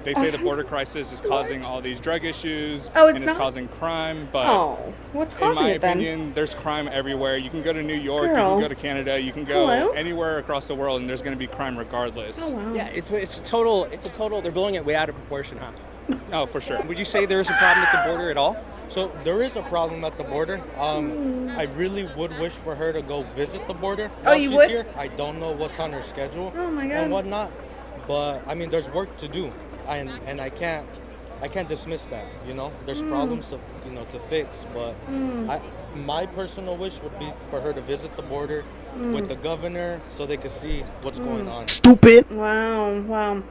Speaker 19: they say the border crisis is causing all these drug issues.
Speaker 4: Oh, it's
Speaker 19: and
Speaker 4: not?
Speaker 19: it's causing crime, but
Speaker 4: what's causing
Speaker 19: in my
Speaker 4: it then?
Speaker 19: opinion, there's crime everywhere. You can go to New York, you
Speaker 4: Girl.
Speaker 19: can go to Canada, you can go
Speaker 4: Hello?
Speaker 19: anywhere across the world, and there's going to be crime regardless.
Speaker 4: Oh, wow.
Speaker 18: Yeah, it's a total. They're blowing it way out of proportion, huh?
Speaker 19: Oh, for sure.
Speaker 18: Would you say there's a problem at the border at all?
Speaker 5: So there is a problem at the border. I really would wish for her to go visit the border while
Speaker 4: you
Speaker 5: she's
Speaker 4: would?
Speaker 5: here. I don't know what's on her schedule
Speaker 4: Oh, my God.
Speaker 5: and whatnot, but I mean, there's work to do, and I can't dismiss that. There's problems to fix, but my personal wish would be for her to visit the border with the governor so they could see what's going on.
Speaker 18: Stupid.
Speaker 4: Wow.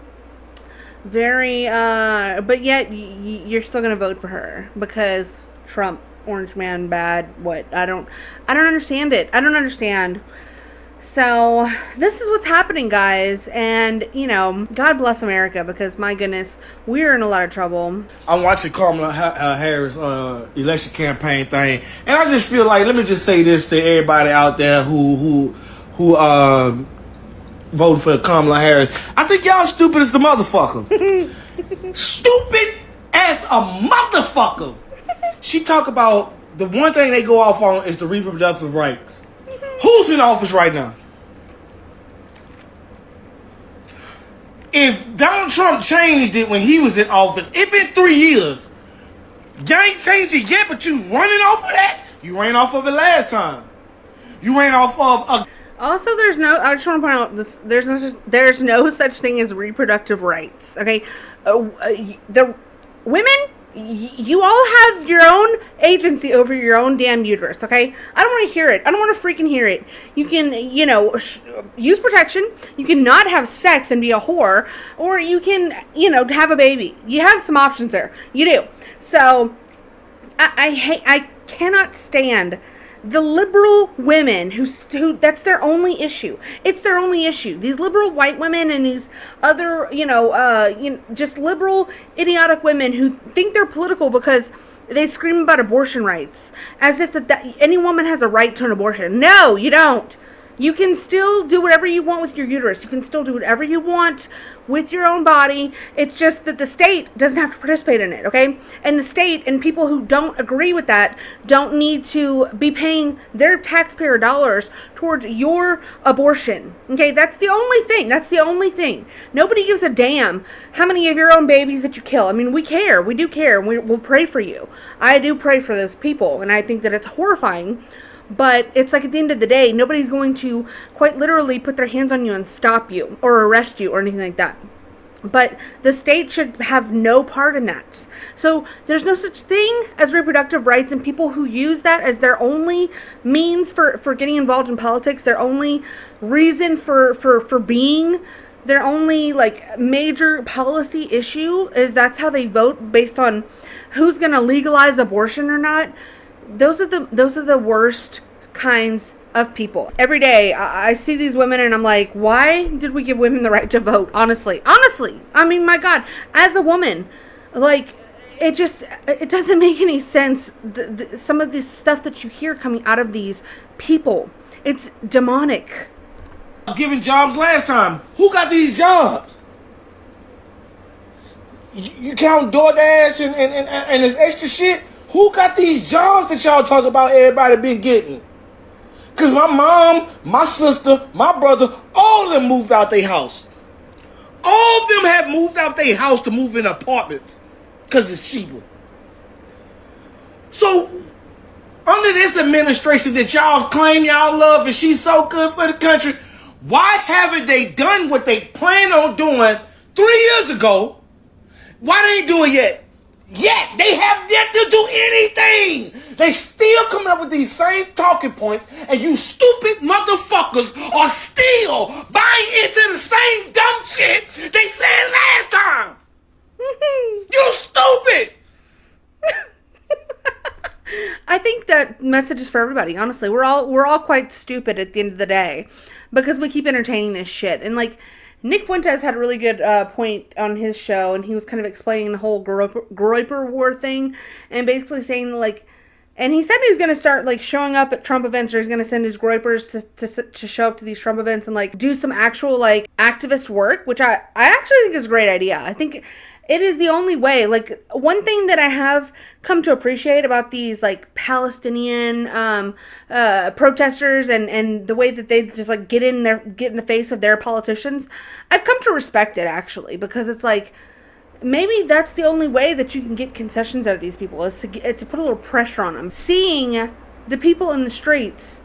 Speaker 4: Very, but yet you're still gonna vote for her because Trump, orange man, bad. What? I don't understand it. I don't understand. So this is what's happening, guys, and God bless America, because my goodness, we're in a lot of trouble.
Speaker 23: I'm watching Kamala Harris election campaign thing, and I just feel like, let me just say this to everybody out there who voted for Kamala Harris. I think y'all stupid as the motherfucker. Stupid as a motherfucker. She talk about the one thing they go off on is the reproductive rights. Who's in office right now? If Donald Trump changed it when he was in office, it's been 3 years. You ain't changed it yet, but you running off of that? You ran off of it last time. You ran off of
Speaker 4: Also, I just want to point out this: there's no such thing as reproductive rights. Okay, the women, you all have your own agency over your own damn uterus. Okay, I don't want to hear it. I don't want to freaking hear it. You can, use protection. You can not have sex and be a whore, or you can, have a baby. You have some options there. You do. So, I cannot stand the liberal women who that's their only issue. It's their only issue. These liberal white women and these other, just liberal idiotic women who think they're political because they scream about abortion rights as if that any woman has a right to an abortion. No, you don't. You can still do whatever you want with your uterus. You can still do whatever you want with your own body. It's just that the state doesn't have to participate in it, okay? And the state and people who don't agree with that don't need to be paying their taxpayer dollars towards your abortion, okay? That's the only thing. Nobody gives a damn how many of your own babies that you kill. I mean, we care. We do care. And we'll pray for you. I do pray for those people, and I think that it's horrifying. But it's like, at the end of the day, nobody's going to quite literally put their hands on you and stop you or arrest you or anything like that. But the state should have no part in that. So there's no such thing as reproductive rights, and people who use that as their only means for getting involved in politics, their only reason for being, their only like major policy issue is that's how they vote based on who's going to legalize abortion or not. Those are the worst kinds of people. Every day I see these women and I'm like, why did we give women the right to vote? Honestly, I mean, my God, as a woman, like, it doesn't make any sense. Some of this stuff that you hear coming out of these people, it's demonic.
Speaker 23: Giving jobs last time. Who got these jobs? You count DoorDash and this extra shit? Who got these jobs that y'all talk about everybody been getting? Because my mom, my sister, my brother, all of them moved out their house. All of them have moved out their house to move in apartments because it's cheaper. So, under this administration that y'all claim y'all love and she's so good for the country, why haven't they done what they planned on doing 3 years ago? Why they ain't do it yet? They have yet to do anything. They still coming up with these same talking points, and you stupid motherfuckers are still buying into the same dumb shit they said last time. You stupid.
Speaker 4: I think that message is for everybody. Honestly, we're all quite stupid at the end of the day because we keep entertaining this shit. And like, Nick Fuentes had a really good point on his show, and he was kind of explaining the whole Groyper War thing, and basically saying like, and he said he's going to start like showing up at Trump events, or he's going to send his Groypers to show up to these Trump events and like do some actual like activist work, which I actually think is a great idea. I think it is the only way. Like, one thing that I have come to appreciate about these like Palestinian protesters and the way that they just like get in the face of their politicians, I've come to respect it actually, because it's like, maybe that's the only way that you can get concessions out of these people is to put a little pressure on them. Seeing the people in the streets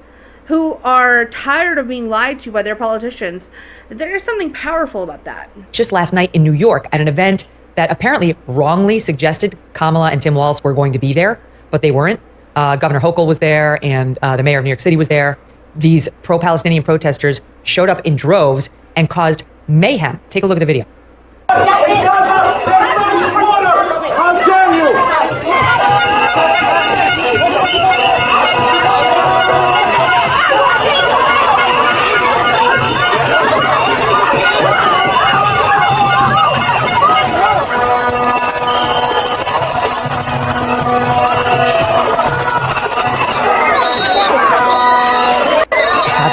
Speaker 4: who are tired of being lied to by their politicians, there is something powerful about that.
Speaker 6: Just last night in New York at an event that apparently wrongly suggested Kamala and Tim Walz were going to be there, but they weren't. Governor Hochul was there, and the mayor of New York City was there. These pro-Palestinian protesters showed up in droves and caused mayhem. Take a look at the video.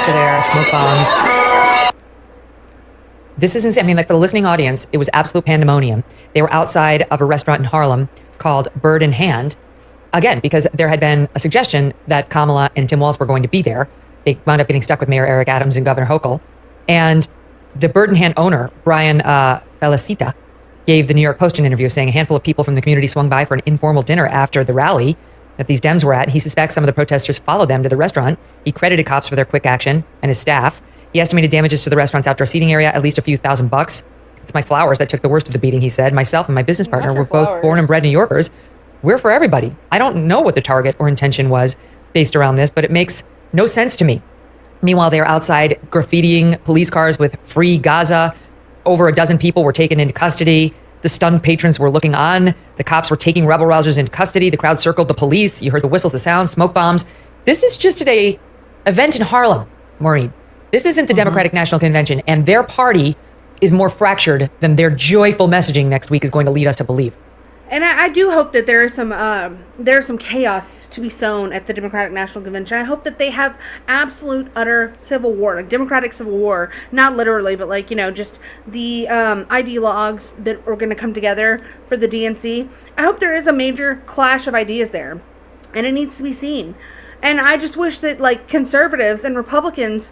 Speaker 6: There, smoke bombs. This is insane. I mean, like, for the listening audience, it was absolute pandemonium. They were outside of a restaurant in Harlem called Bird in Hand. Again, because there had been a suggestion that Kamala and Tim Walz were going to be there. They wound up getting stuck with Mayor Eric Adams and Governor Hochul. And the Bird in Hand owner, Brian Felicita, gave the New York Post an interview saying a handful of people from the community swung by for an informal dinner after the rally that these Dems were at. He suspects some of the protesters followed them to the restaurant. He credited cops for their quick action and his staff. He estimated damages to the restaurant's outdoor seating area at least a few $1,000s. It's my flowers that took the worst of the beating, he said. Myself and my business partner were both born and bred New Yorkers. We're for everybody. I don't know what the target or intention was based around this, but it makes no sense to me. Meanwhile, they are outside graffitiing police cars with Free Gaza. Over a dozen people were taken into custody. The stunned patrons were looking on. The cops were taking rebel rousers into custody. The crowd circled the police. You heard the whistles, the sounds, smoke bombs. This is just an event in Harlem, Maureen. This isn't the Democratic National Convention, and their party is more fractured than their joyful messaging next week is going to lead us to believe.
Speaker 4: And I do hope that there's some chaos to be sown at the Democratic National Convention. I hope that they have absolute, utter civil war, like democratic civil war, not literally, but like, you know, just the ideologues that are going to come together for the DNC. I hope there is a major clash of ideas there, and it needs to be seen. And I just wish that like conservatives and Republicans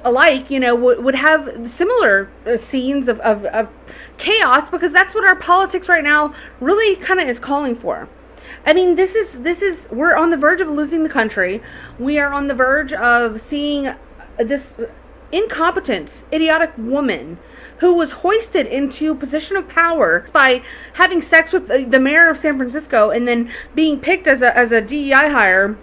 Speaker 4: alike, you know, would have similar scenes of chaos, because that's what our politics right now really kind of is calling for. I mean, this is we're on the verge of losing the country. We are on the verge of seeing this incompetent, idiotic woman who was hoisted into a position of power by having sex with the mayor of San Francisco and then being picked as a DEI hire,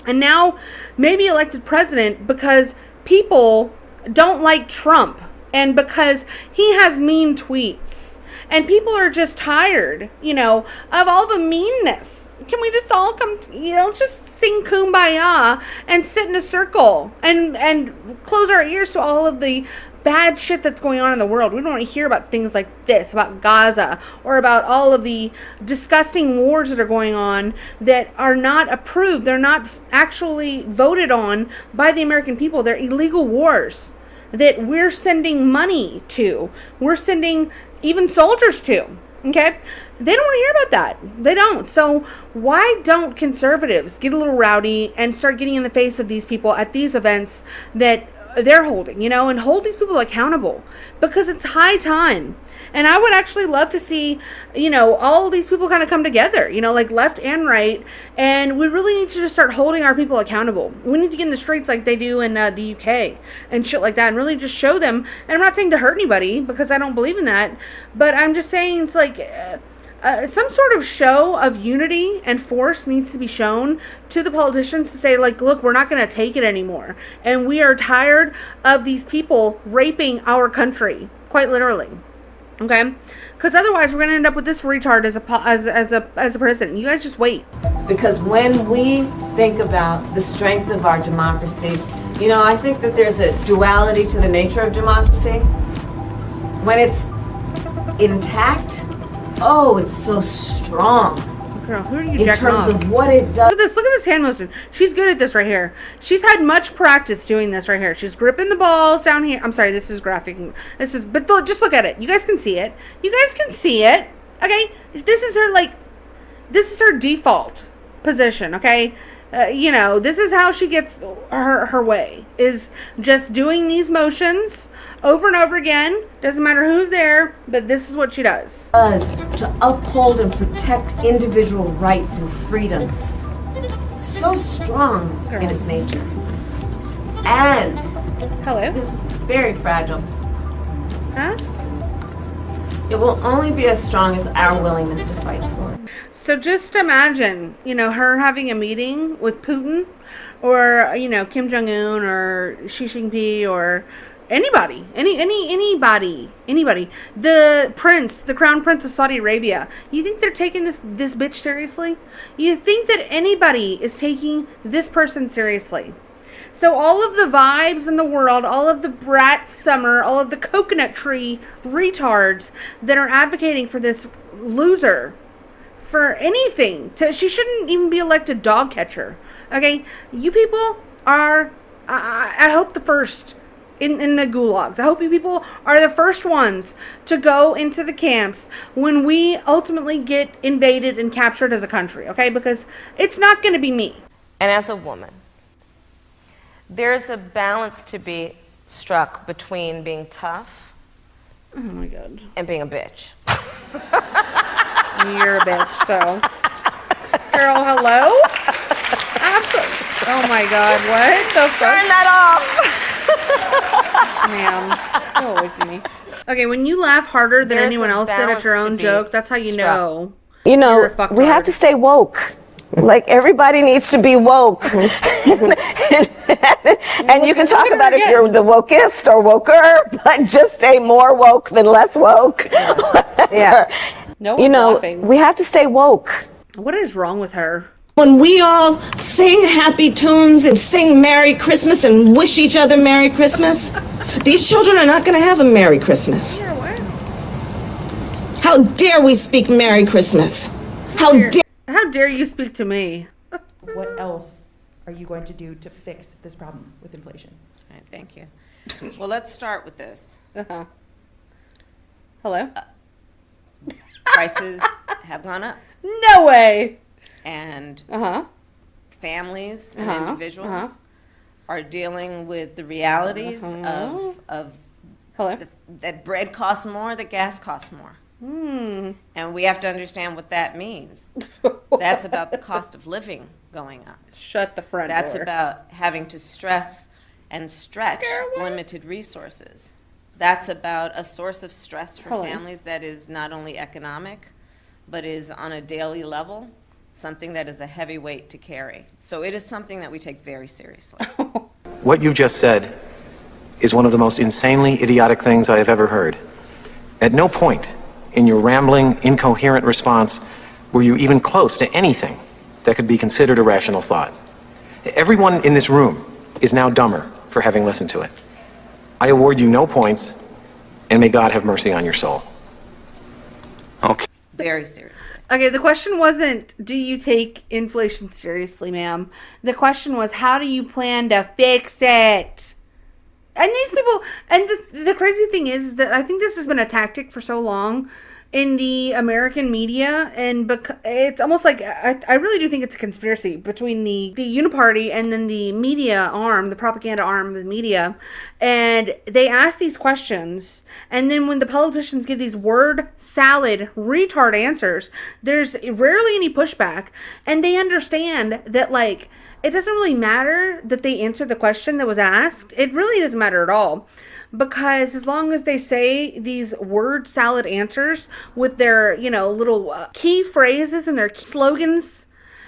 Speaker 4: and now maybe elected president because people don't like Trump and because he has mean tweets. And people are just tired, of all the meanness. Can we just all come, let's just sing Kumbaya and sit in a circle and close our ears to all of the bad shit that's going on in the world. We don't want to hear about things like this, about Gaza, or about all of the disgusting wars that are going on that are not approved. They're not actually voted on by the American people. They're illegal wars that we're sending money to. We're sending even soldiers to. Okay? They don't want to hear about that. They don't. So why don't conservatives get a little rowdy and start getting in the face of these people at these events that they're holding, and hold these people accountable, because it's high time. And I would actually love to see, all these people kind of come together, like left and right. And we really need to just start holding our people accountable. We need to get in the streets like they do in the UK and shit like that, and really just show them. And I'm not saying to hurt anybody, because I don't believe in that, but I'm just saying it's like some sort of show of unity and force needs to be shown to the politicians to say, like, look, we're not going to take it anymore. And we are tired of these people raping our country, quite literally. Okay? Because otherwise we're going to end up with this retard as a president. You guys just wait.
Speaker 7: Because when we think about the strength of our democracy, I think that there's a duality to the nature of democracy. When it's intact, oh, it's so strong.
Speaker 4: Girl, who are you
Speaker 7: in
Speaker 4: jacking
Speaker 7: terms
Speaker 4: off?
Speaker 7: of what it does?
Speaker 4: Look at this hand motion. She's good at this right here. She's had much practice doing this right here. She's gripping the balls down here. I'm sorry, this is graphic. But just look at it. You guys can see it. You guys can see it. Okay? This is her default position, okay? This is how she gets her way, is just doing these motions over and over again. Doesn't matter who's there, but this is what she does.
Speaker 7: To uphold and protect individual rights and freedoms. So strong in its nature. And it's very fragile.
Speaker 4: Huh?
Speaker 7: It will only be as strong as our willingness to fight for it.
Speaker 4: So just imagine, her having a meeting with Putin or, Kim Jong-un or Xi Jinping or anybody, anybody, the crown prince of Saudi Arabia. You think they're taking this bitch seriously? You think that anybody is taking this person seriously? So all of the vibes in the world, all of the brat summer, all of the coconut tree retards that are advocating for this loser, for anything, she shouldn't even be elected dog catcher. Okay, you people are, I hope, the first in the gulags. I hope you people are the first ones to go into the camps when we ultimately get invaded and captured as a country. Okay, because it's not going to be me.
Speaker 8: And as a woman, there's a balance to be struck between being tough,
Speaker 4: oh my God,
Speaker 8: and being a bitch.
Speaker 4: You're a bitch, so. Girl, hello? Absolutely. Oh my God, what the fuck?
Speaker 8: Turn that off!
Speaker 4: Ma'am, go away from me. Okay, when you laugh harder than
Speaker 8: There's
Speaker 4: anyone
Speaker 8: a
Speaker 4: else did at your
Speaker 8: balance
Speaker 4: own
Speaker 8: to
Speaker 4: joke,
Speaker 8: be
Speaker 4: that's how you
Speaker 8: struck.
Speaker 4: know.
Speaker 9: You know,
Speaker 4: you're a fucktard.
Speaker 9: we have to stay woke. Like, everybody needs to be woke. and you can talk about if you're the wokest or woker, but just stay more woke than less woke.
Speaker 4: Yeah. No one's laughing.
Speaker 9: We have to stay woke.
Speaker 4: What is wrong with her?
Speaker 24: When we all sing happy tunes and sing Merry Christmas and wish each other Merry Christmas, these children are not going to have a Merry Christmas. How dare we speak Merry Christmas? How
Speaker 4: dare you speak to me?
Speaker 25: What else are you going to do to fix this problem with inflation?
Speaker 8: All right, thank you. Well, let's start with this.
Speaker 4: Uh-huh. Hello?
Speaker 8: Prices have gone up.
Speaker 4: No way!
Speaker 8: And
Speaker 4: Uh-huh.
Speaker 8: families
Speaker 4: Uh-huh.
Speaker 8: and individuals are dealing with the realities of
Speaker 4: Hello?
Speaker 8: That bread costs more, that gas costs more. And we have to understand what that means. That's about the cost of living going up.
Speaker 4: Shut the front
Speaker 8: That's
Speaker 4: door.
Speaker 8: about having to stress and stretch limited resources. That's about a source of stress for families that is not only economic, but is on a daily level, something that is a heavy weight to carry. So it is something that we take very seriously.
Speaker 2: What you just said is one of the most insanely idiotic things I have ever heard. At no point in your rambling, incoherent response were you even close to anything that could be considered a rational thought. Everyone in this room is now dumber for having listened to it. I award you no points, and may God have mercy on your soul. Okay.
Speaker 8: Very seriously.
Speaker 4: Okay, the question wasn't, do you take inflation seriously, ma'am? The question was, how do you plan to fix it? And these people, and the crazy thing is that I think this has been a tactic for so long in the American media, and it's almost like, I really do think it's a conspiracy between the uniparty and then the media arm, the propaganda arm of the media, and they ask these questions, and then when the politicians give these word salad retard answers, there's rarely any pushback, and they understand that, like, it doesn't really matter that they answered the question that was asked. It really doesn't matter at all. Because as long as they say these word salad answers with their, little key phrases and their slogans,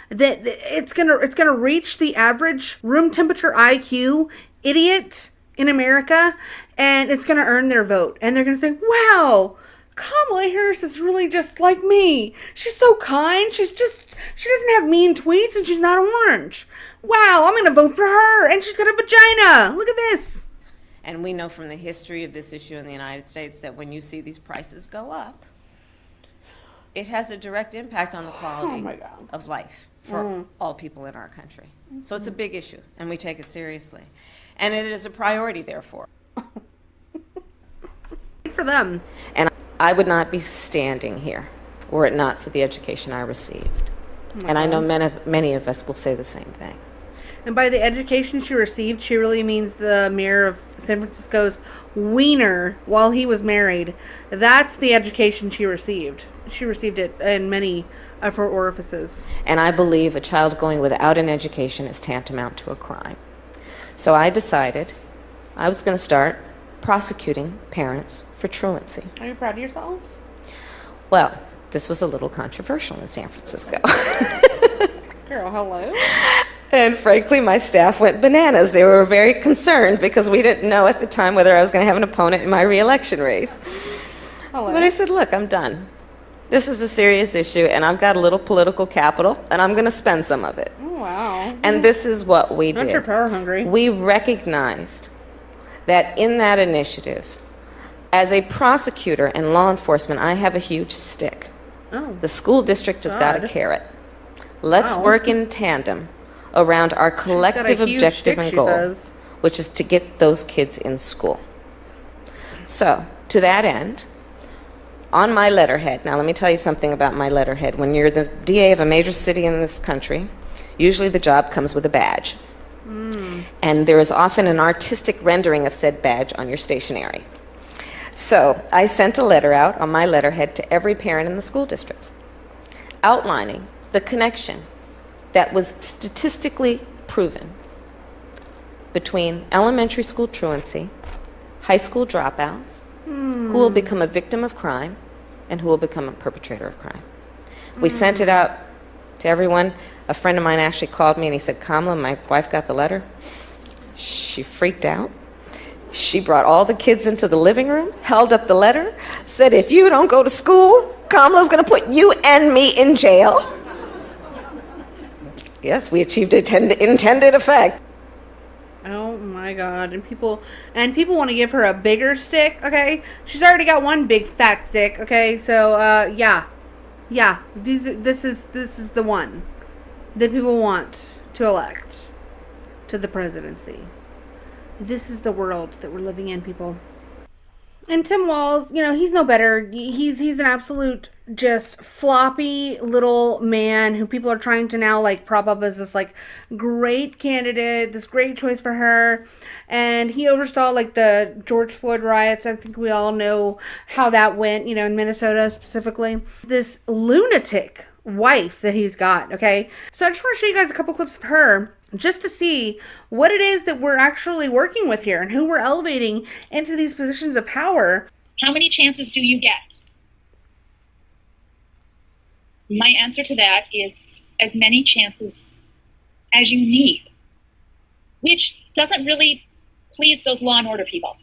Speaker 4: that it's gonna reach the average room temperature IQ idiot in America, and it's gonna earn their vote. And they're gonna say, "Wow, Kamala Harris is really just like me. She's so kind. She doesn't have mean tweets, and she's not orange. Wow, I'm gonna vote for her, and she's got a vagina. Look at this."
Speaker 8: And we know from the history of this issue in the United States that when you see these prices go up, it has a direct impact on the quality of life for all people in our country. So it's a big issue, and we take it seriously. And it is a priority, therefore.
Speaker 4: For them.
Speaker 7: And I would not be standing here were it not for the education I received. And I know many of us will say the same thing.
Speaker 4: And by the education she received, she really means the mayor of San Francisco's wiener while he was married. That's the education she received. She received it in many of her orifices.
Speaker 7: And I believe a child going without an education is tantamount to a crime. So I decided I was going to start prosecuting parents for truancy.
Speaker 4: Are you proud of yourself?
Speaker 7: Well, this was a little controversial in San Francisco.
Speaker 4: Girl, hello?
Speaker 7: And frankly, my staff went bananas. They were very concerned because we didn't know at the time whether I was going to have an opponent in my re-election race.
Speaker 4: Hello.
Speaker 7: But I said, look, I'm done. This is a serious issue, and I've got a little political capital, and I'm going to spend some of it.
Speaker 4: Oh, wow.
Speaker 7: And this is what we did.
Speaker 4: You're power hungry.
Speaker 7: We recognized that in that initiative, as a prosecutor and law enforcement, I have a huge stick.
Speaker 4: Oh.
Speaker 7: The school district has got a carrot. Let's work in tandem around our collective objective and goal, which is to get those kids in school. So, to that end, on my letterhead, now let me tell you something about my letterhead. When you're the DA of a major city in this country, usually the job comes with a badge. And there is often an artistic rendering of said badge on your stationery. So, I sent a letter out on my letterhead to every parent in the school district, outlining the connection that was statistically proven between elementary school truancy, high school dropouts, who will become a victim of crime, and who will become a perpetrator of crime. We sent it out to everyone. A friend of mine actually called me and he said, Kamala, my wife got the letter. She freaked out. She brought all the kids into the living room, held up the letter, said, if you don't go to school, Kamala's going to put you and me in jail. Yes, we achieved intended effect.
Speaker 4: Oh my God! And people want to give her a bigger stick. Okay, she's already got one big fat stick. Okay, so yeah. This is the one that people want to elect to the presidency. This is the world that we're living in, people. And Tim Walz, he's no better. He's an absolute just floppy little man who people are trying to now prop up as this great candidate, this great choice for her. And he oversaw the George Floyd riots. I think we all know how that went, in Minnesota specifically. This lunatic wife that he's got, okay? So I just want to show you guys a couple clips of her just to see what it is that we're actually working with here and who we're elevating into these positions of power.
Speaker 10: How many chances do you get? My answer to that is as many chances as you need, which doesn't really please those law and order people.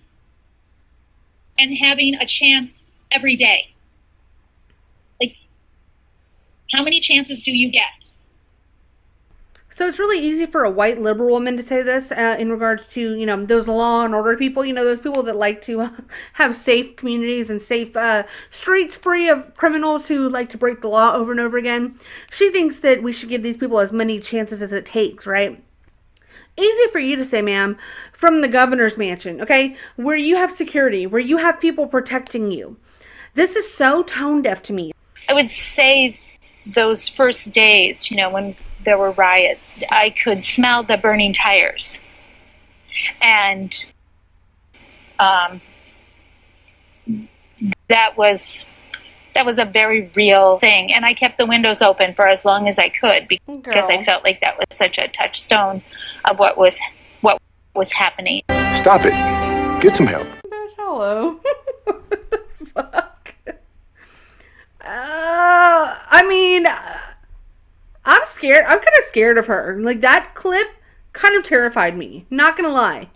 Speaker 10: And having a chance every day. Like, how many chances do you get?
Speaker 4: So it's really easy for a white liberal woman to say this in regards to, you know, those law and order people, you know, those people that like to have safe communities and safe streets free of criminals who like to break the law over and over again. She thinks that we should give these people as many chances as it takes, right? Easy for you to say, ma'am, from the governor's mansion, okay? Where you have security, where you have people protecting you. This is so tone deaf to me.
Speaker 10: I would say those first days, you know, when there were riots, I could smell the burning tires. And that was a very real thing. And I kept the windows open for as long as I could because I felt like that was such a touchstone of what was happening.
Speaker 2: Stop it. Get some help.
Speaker 4: Hello. What the fuck? I mean, I'm scared. I'm kind of scared of her. Like, that clip kind of terrified me. Not gonna lie.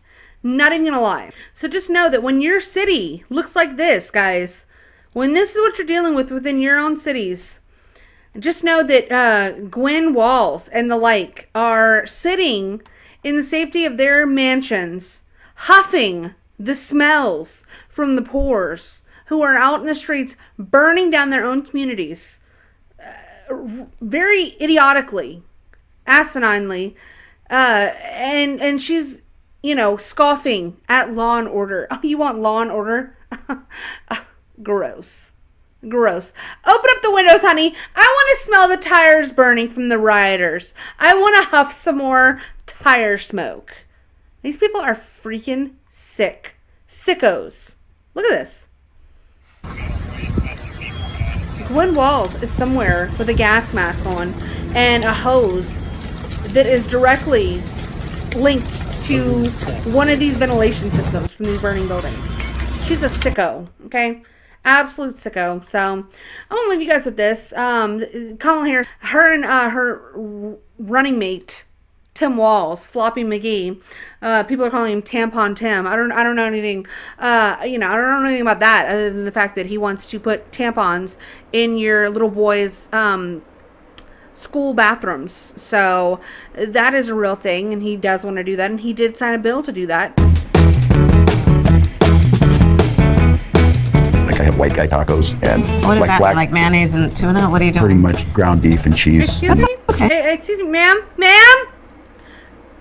Speaker 4: Not even gonna lie. So just know that when your city looks like this, guys, when this is what you're dealing with within your own cities, just know that Gwen Walls and the like are sitting in the safety of their mansions, huffing the smells from the poors who are out in the streets burning down their own communities. Very idiotically, asininely, and she's, you know, scoffing at law and order. Oh, you want law and order? Gross. Gross. Open up the windows, honey. I want to smell the tires burning from the rioters. I want to huff some more tire smoke. These people are freaking sick. Sickos. Look at this. Gwen Walls is somewhere with a gas mask on and a hose that is directly linked to one of these ventilation systems from these burning buildings. She's a sicko, okay? Absolute sicko. So I'm gonna leave you guys with this. Kamala Harris, her and her running mate, Tim Walz, Floppy McGee. People are calling him Tampon Tim. I don't know anything. You know, I don't know anything about that other than the fact that he wants to put tampons in your little boy's school bathrooms. So that is a real thing, and he does want to do that, and he did sign a bill to do that.
Speaker 11: Like I have white guy tacos and
Speaker 7: What is
Speaker 11: like
Speaker 7: that?
Speaker 11: black,
Speaker 7: Like mayonnaise and tuna? What are you doing?
Speaker 11: pretty much ground beef and cheese.
Speaker 4: Excuse me? Excuse me, ma'am? Ma'am?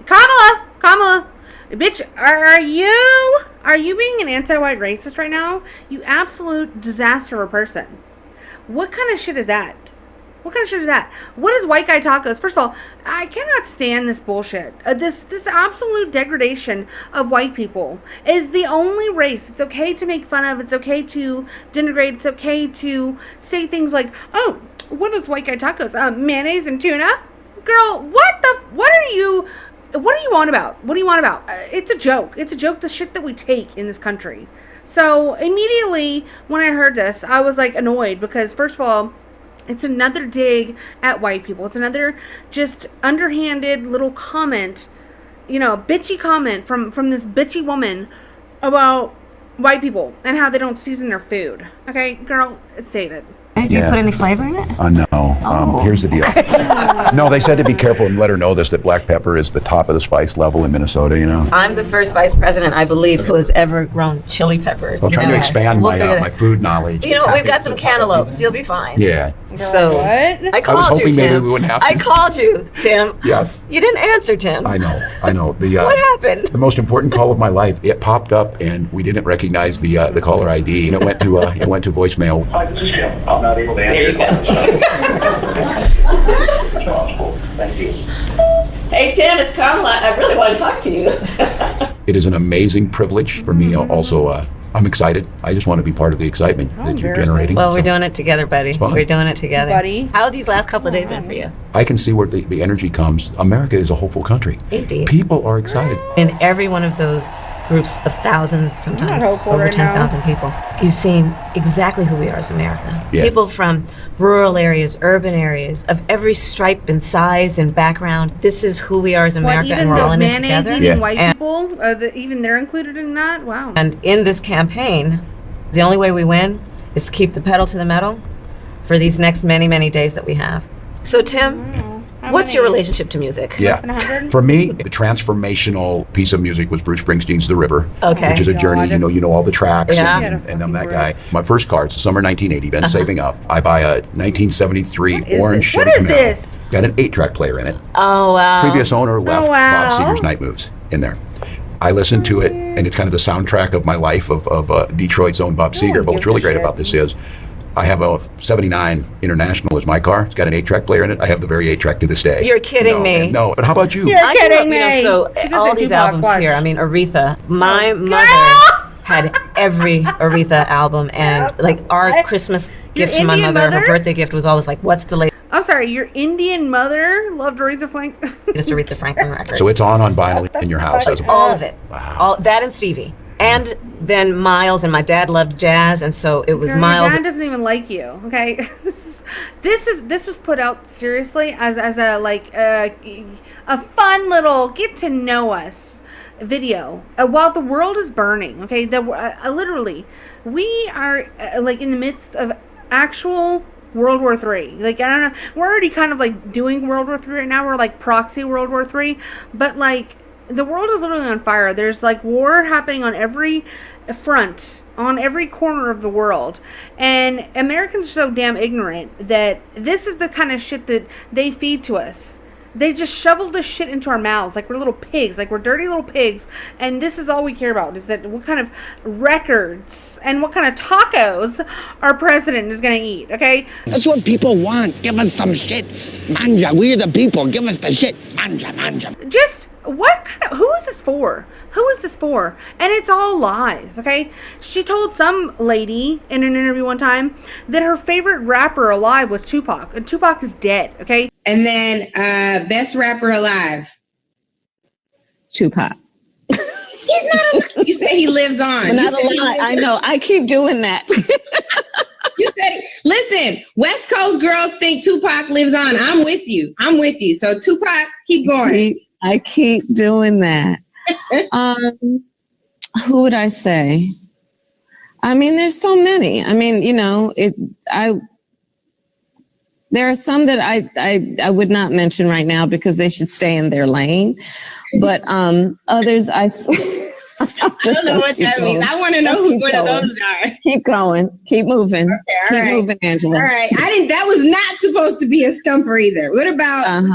Speaker 4: Kamala! Bitch, are you being an anti-white racist right now? You absolute disaster of a person. What kind of shit is that? What kind of shit is that? What is white guy tacos? First of all, I cannot stand this bullshit. This absolute degradation of white people is the only race it's okay to make fun of. It's okay to denigrate. It's okay to say things like, oh, what is white guy tacos? Mayonnaise and tuna? Girl, what are you on about? What do you want about? It's a joke. It's a joke, the shit that we take in this country. So immediately when I heard this, I was like annoyed because first of all, it's another dig at white people. It's another just underhanded little comment, you know, bitchy comment from this bitchy woman about white people and how they don't season their food. Okay, girl, save it.
Speaker 7: Do you put any flavor in it?
Speaker 11: No. Here's the deal. No, they said to be careful and let her know this, that black pepper is the top of the spice level in Minnesota, you know.
Speaker 7: I'm the first vice president, I believe, who has ever grown chili peppers.
Speaker 11: Well, trying to expand my food knowledge.
Speaker 7: You know, we've got some cantaloupes. You'll be fine.
Speaker 11: Yeah.
Speaker 7: So
Speaker 4: what?
Speaker 7: I called
Speaker 11: was hoping
Speaker 7: you,
Speaker 11: maybe
Speaker 7: Tim.
Speaker 11: we wouldn't have to.
Speaker 7: I called you, Tim.
Speaker 11: Yes.
Speaker 7: You didn't answer, Tim.
Speaker 11: I know.
Speaker 7: What happened?
Speaker 11: The most important call of my life. It popped up, and we didn't recognize the caller ID, and it went to voicemail.
Speaker 12: Hi, this is Tim. I'm not able to answer. Thank you.
Speaker 7: Hey, Tim, it's Kamala. I really want to talk to you.
Speaker 11: It is an amazing privilege for me also I'm excited. I just want to be part of the excitement that you're generating.
Speaker 7: Well,
Speaker 11: So
Speaker 7: we're doing it together, buddy.
Speaker 11: fun.
Speaker 7: We're doing it together.
Speaker 4: Buddy.
Speaker 7: How have these last couple of days been for you?
Speaker 11: I can see where the energy comes. America is a hopeful country.
Speaker 7: Indeed.
Speaker 11: People are excited.
Speaker 7: In every one of those groups of thousands, sometimes
Speaker 4: hopeful
Speaker 7: over
Speaker 4: right now.
Speaker 7: 10,000 people, you've seen exactly who we are as America.
Speaker 11: Yeah.
Speaker 7: People from rural areas, urban areas, of every stripe and size and background. This is who we are as America,
Speaker 4: Even
Speaker 7: and we're
Speaker 4: the
Speaker 7: all in it
Speaker 4: mayonnaise
Speaker 7: together.
Speaker 4: eating white people, even they're included in that? Wow.
Speaker 7: And in this campaign, the only way we win is to keep the pedal to the metal for these next many, many days that we have. So, Tim, what's your relationship to music?
Speaker 11: Yeah. For me, the transformational piece of music was Bruce Springsteen's The River,
Speaker 7: Okay.
Speaker 11: which is a journey. You know all the tracks,
Speaker 7: Yeah.
Speaker 11: and I'm that guy. My first car, it's summer 1980, been saving up. I buy a 1973 orange Chevy
Speaker 4: What is
Speaker 11: Camaro.
Speaker 4: this?
Speaker 11: Got an 8-track player in it.
Speaker 7: Oh, wow.
Speaker 11: Previous owner left
Speaker 4: Oh, wow.
Speaker 11: Bob Seger's Night Moves in there. I listened to it, and it's kind of the soundtrack of my life of Detroit's own Bob Seger. But what's really great about this is I have a 79 International as my car. It's got an 8-track player in it. I have the very 8-track to this day.
Speaker 7: You're kidding me.
Speaker 11: No, but how about you?
Speaker 4: You're
Speaker 7: I grew
Speaker 4: kidding
Speaker 7: up, you know,
Speaker 4: me.
Speaker 7: so
Speaker 4: She just
Speaker 7: all
Speaker 4: said
Speaker 7: these
Speaker 4: Tupac,
Speaker 7: albums
Speaker 4: watch.
Speaker 7: here. I mean, Aretha. My mother had every Aretha album, and like our Christmas gift to my
Speaker 4: Indian
Speaker 7: mother,
Speaker 4: mother?
Speaker 7: her birthday gift was always like, "What's the latest
Speaker 4: I'm sorry, your Indian mother loved Aretha Franklin?
Speaker 7: Aretha Franklin record?"
Speaker 11: So it's on vinyl in your house. As
Speaker 7: All of it, all that and Stevie, and then Miles. And my dad loved jazz, and so it was
Speaker 4: Girl,
Speaker 7: Miles.
Speaker 4: Your dad doesn't even like you, okay? This was put out seriously as a like a fun little get to know us video while the world is burning. Okay, literally, we are like in the midst of actual World War III. Like, I don't know, we're already kind of like doing World War III right now. We're like proxy World War III, but like the world is literally on fire. There's like war happening on every front, on every corner of the world, and Americans are so damn ignorant that this is the kind of shit that they feed to us. They just shovel this shit into our mouths like we're little pigs, like we're dirty little pigs, and this is all we care about, is that what kind of records and what kind of tacos our president is going to eat, okay?
Speaker 3: That's what people want. Give us some shit. Manja, we're the people. Give us the shit. Manja, manja.
Speaker 4: Just, what kind of, who is this for? Who is this for? And it's all lies, okay? She told some lady in an interview one time that her favorite rapper alive was Tupac, and Tupac is dead, okay?
Speaker 13: And then best rapper alive,
Speaker 9: Tupac.
Speaker 13: he's not alive. You said he lives on.
Speaker 9: Not a lot. I know. I keep doing that.
Speaker 13: You said, listen, West Coast girls think Tupac lives on. I'm with you. I'm with you. So Tupac, keep going.
Speaker 9: I keep doing that. Who would I say? I mean, there's so many. I mean, you know, there are some that I would not mention right now because they should stay in their lane. But others, I
Speaker 13: don't know what that means. I want to know who one of those are.
Speaker 9: Keep going. Keep moving.
Speaker 13: Okay,
Speaker 9: Keep moving, Angela.
Speaker 13: All right. That was not supposed to be a stumper either. What about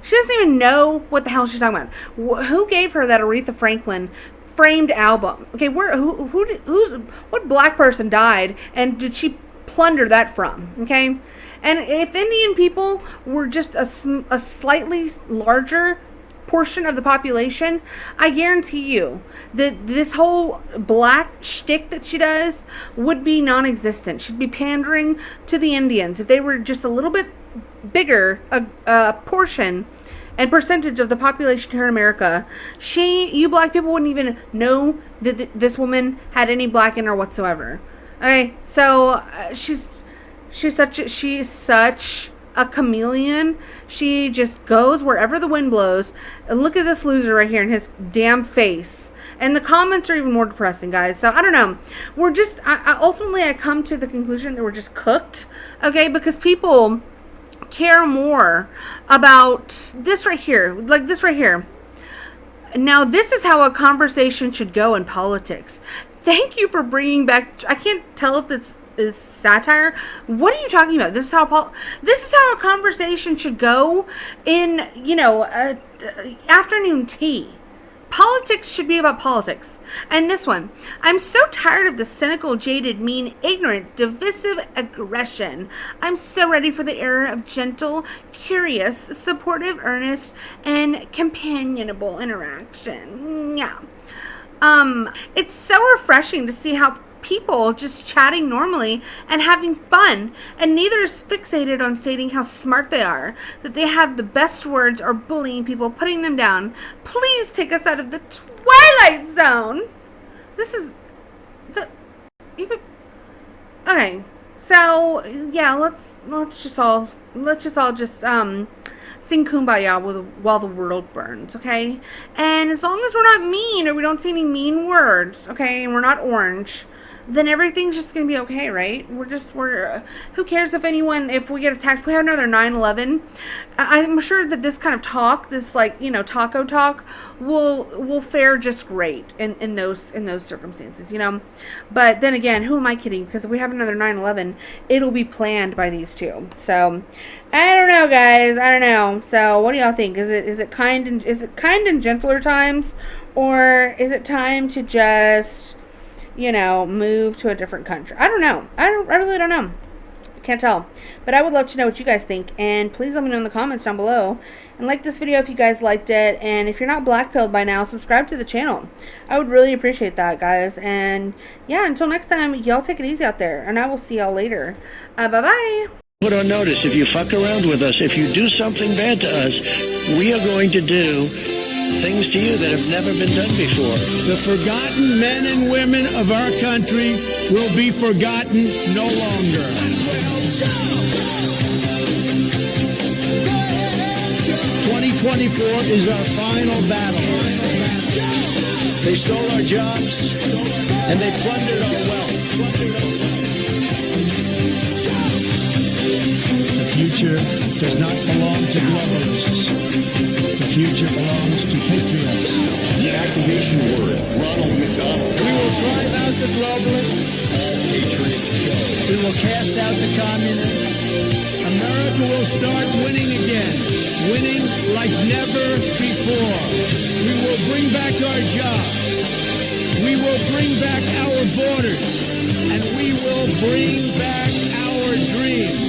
Speaker 4: She doesn't even know what the hell she's talking about. Who gave her that Aretha Franklin framed album? Okay, what black person died and did she plunder that from? Okay, and if Indian people were just a slightly larger portion of the population, I guarantee you that this whole black shtick that she does would be non-existent. She'd be pandering to the Indians if they were just a little bit bigger a portion and percentage of the population here in America. You black people wouldn't even know that this woman had any black in her whatsoever. Okay, so she's such a chameleon. She just goes wherever the wind blows. And look at this loser right here in his damn face. And the comments are even more depressing, guys. So I don't know. We're just ultimately I come to the conclusion that we're just cooked. Okay, because people care more about this right here, like this right here. Now this is how a conversation should go in politics. Thank you for bringing back. I can't tell if it's satire. What are you talking about? This is how a conversation should go in, afternoon tea. Politics should be about politics. And this one, I'm so tired of the cynical, jaded, mean, ignorant, divisive aggression. I'm so ready for the era of gentle, curious, supportive, earnest, and companionable interaction. Yeah. It's so refreshing to see how people just chatting normally and having fun, and neither is fixated on stating how smart they are, that they have the best words, or bullying people, putting them down. Please take us out of the Twilight Zone. This is the even okay. So yeah, let's just all just sing Kumbaya while the world burns, okay? And as long as we're not mean, or we don't say any mean words, okay, and we're not orange, then everything's just gonna be okay, right? We're who cares if we get attacked? If we have another 9/11, I'm sure that this kind of talk, this taco talk, will fare just great in those circumstances, But then again, who am I kidding? Because if we have another 9/11, it'll be planned by these two. So I don't know, guys. I don't know. So what do y'all think? Is it kind and gentler times, or is it time to just move to a different country? I don't know. I really don't know. Can't tell. But I would love to know what you guys think. And please let me know in the comments down below. And like this video if you guys liked it. And if you're not blackpilled by now, subscribe to the channel. I would really appreciate that, guys. And yeah, until next time, y'all take it easy out there. And I will see y'all later. Bye-bye.
Speaker 14: Put on notice, if you fuck around with us, if you do something bad to us, we are going to do things to you that have never been done before.
Speaker 15: The forgotten men and women of our country will be forgotten no longer. 2024 is our final battle. They stole our jobs and they plundered our wealth. The future does not belong to globalists. The future belongs to patriots. The activation word, Ronald McDonald. We will drive out the globalists. Patriots go. We will cast out the communists. America will start winning again. Winning like never before. We will bring back our jobs. We will bring back our borders. And we will bring back our dreams.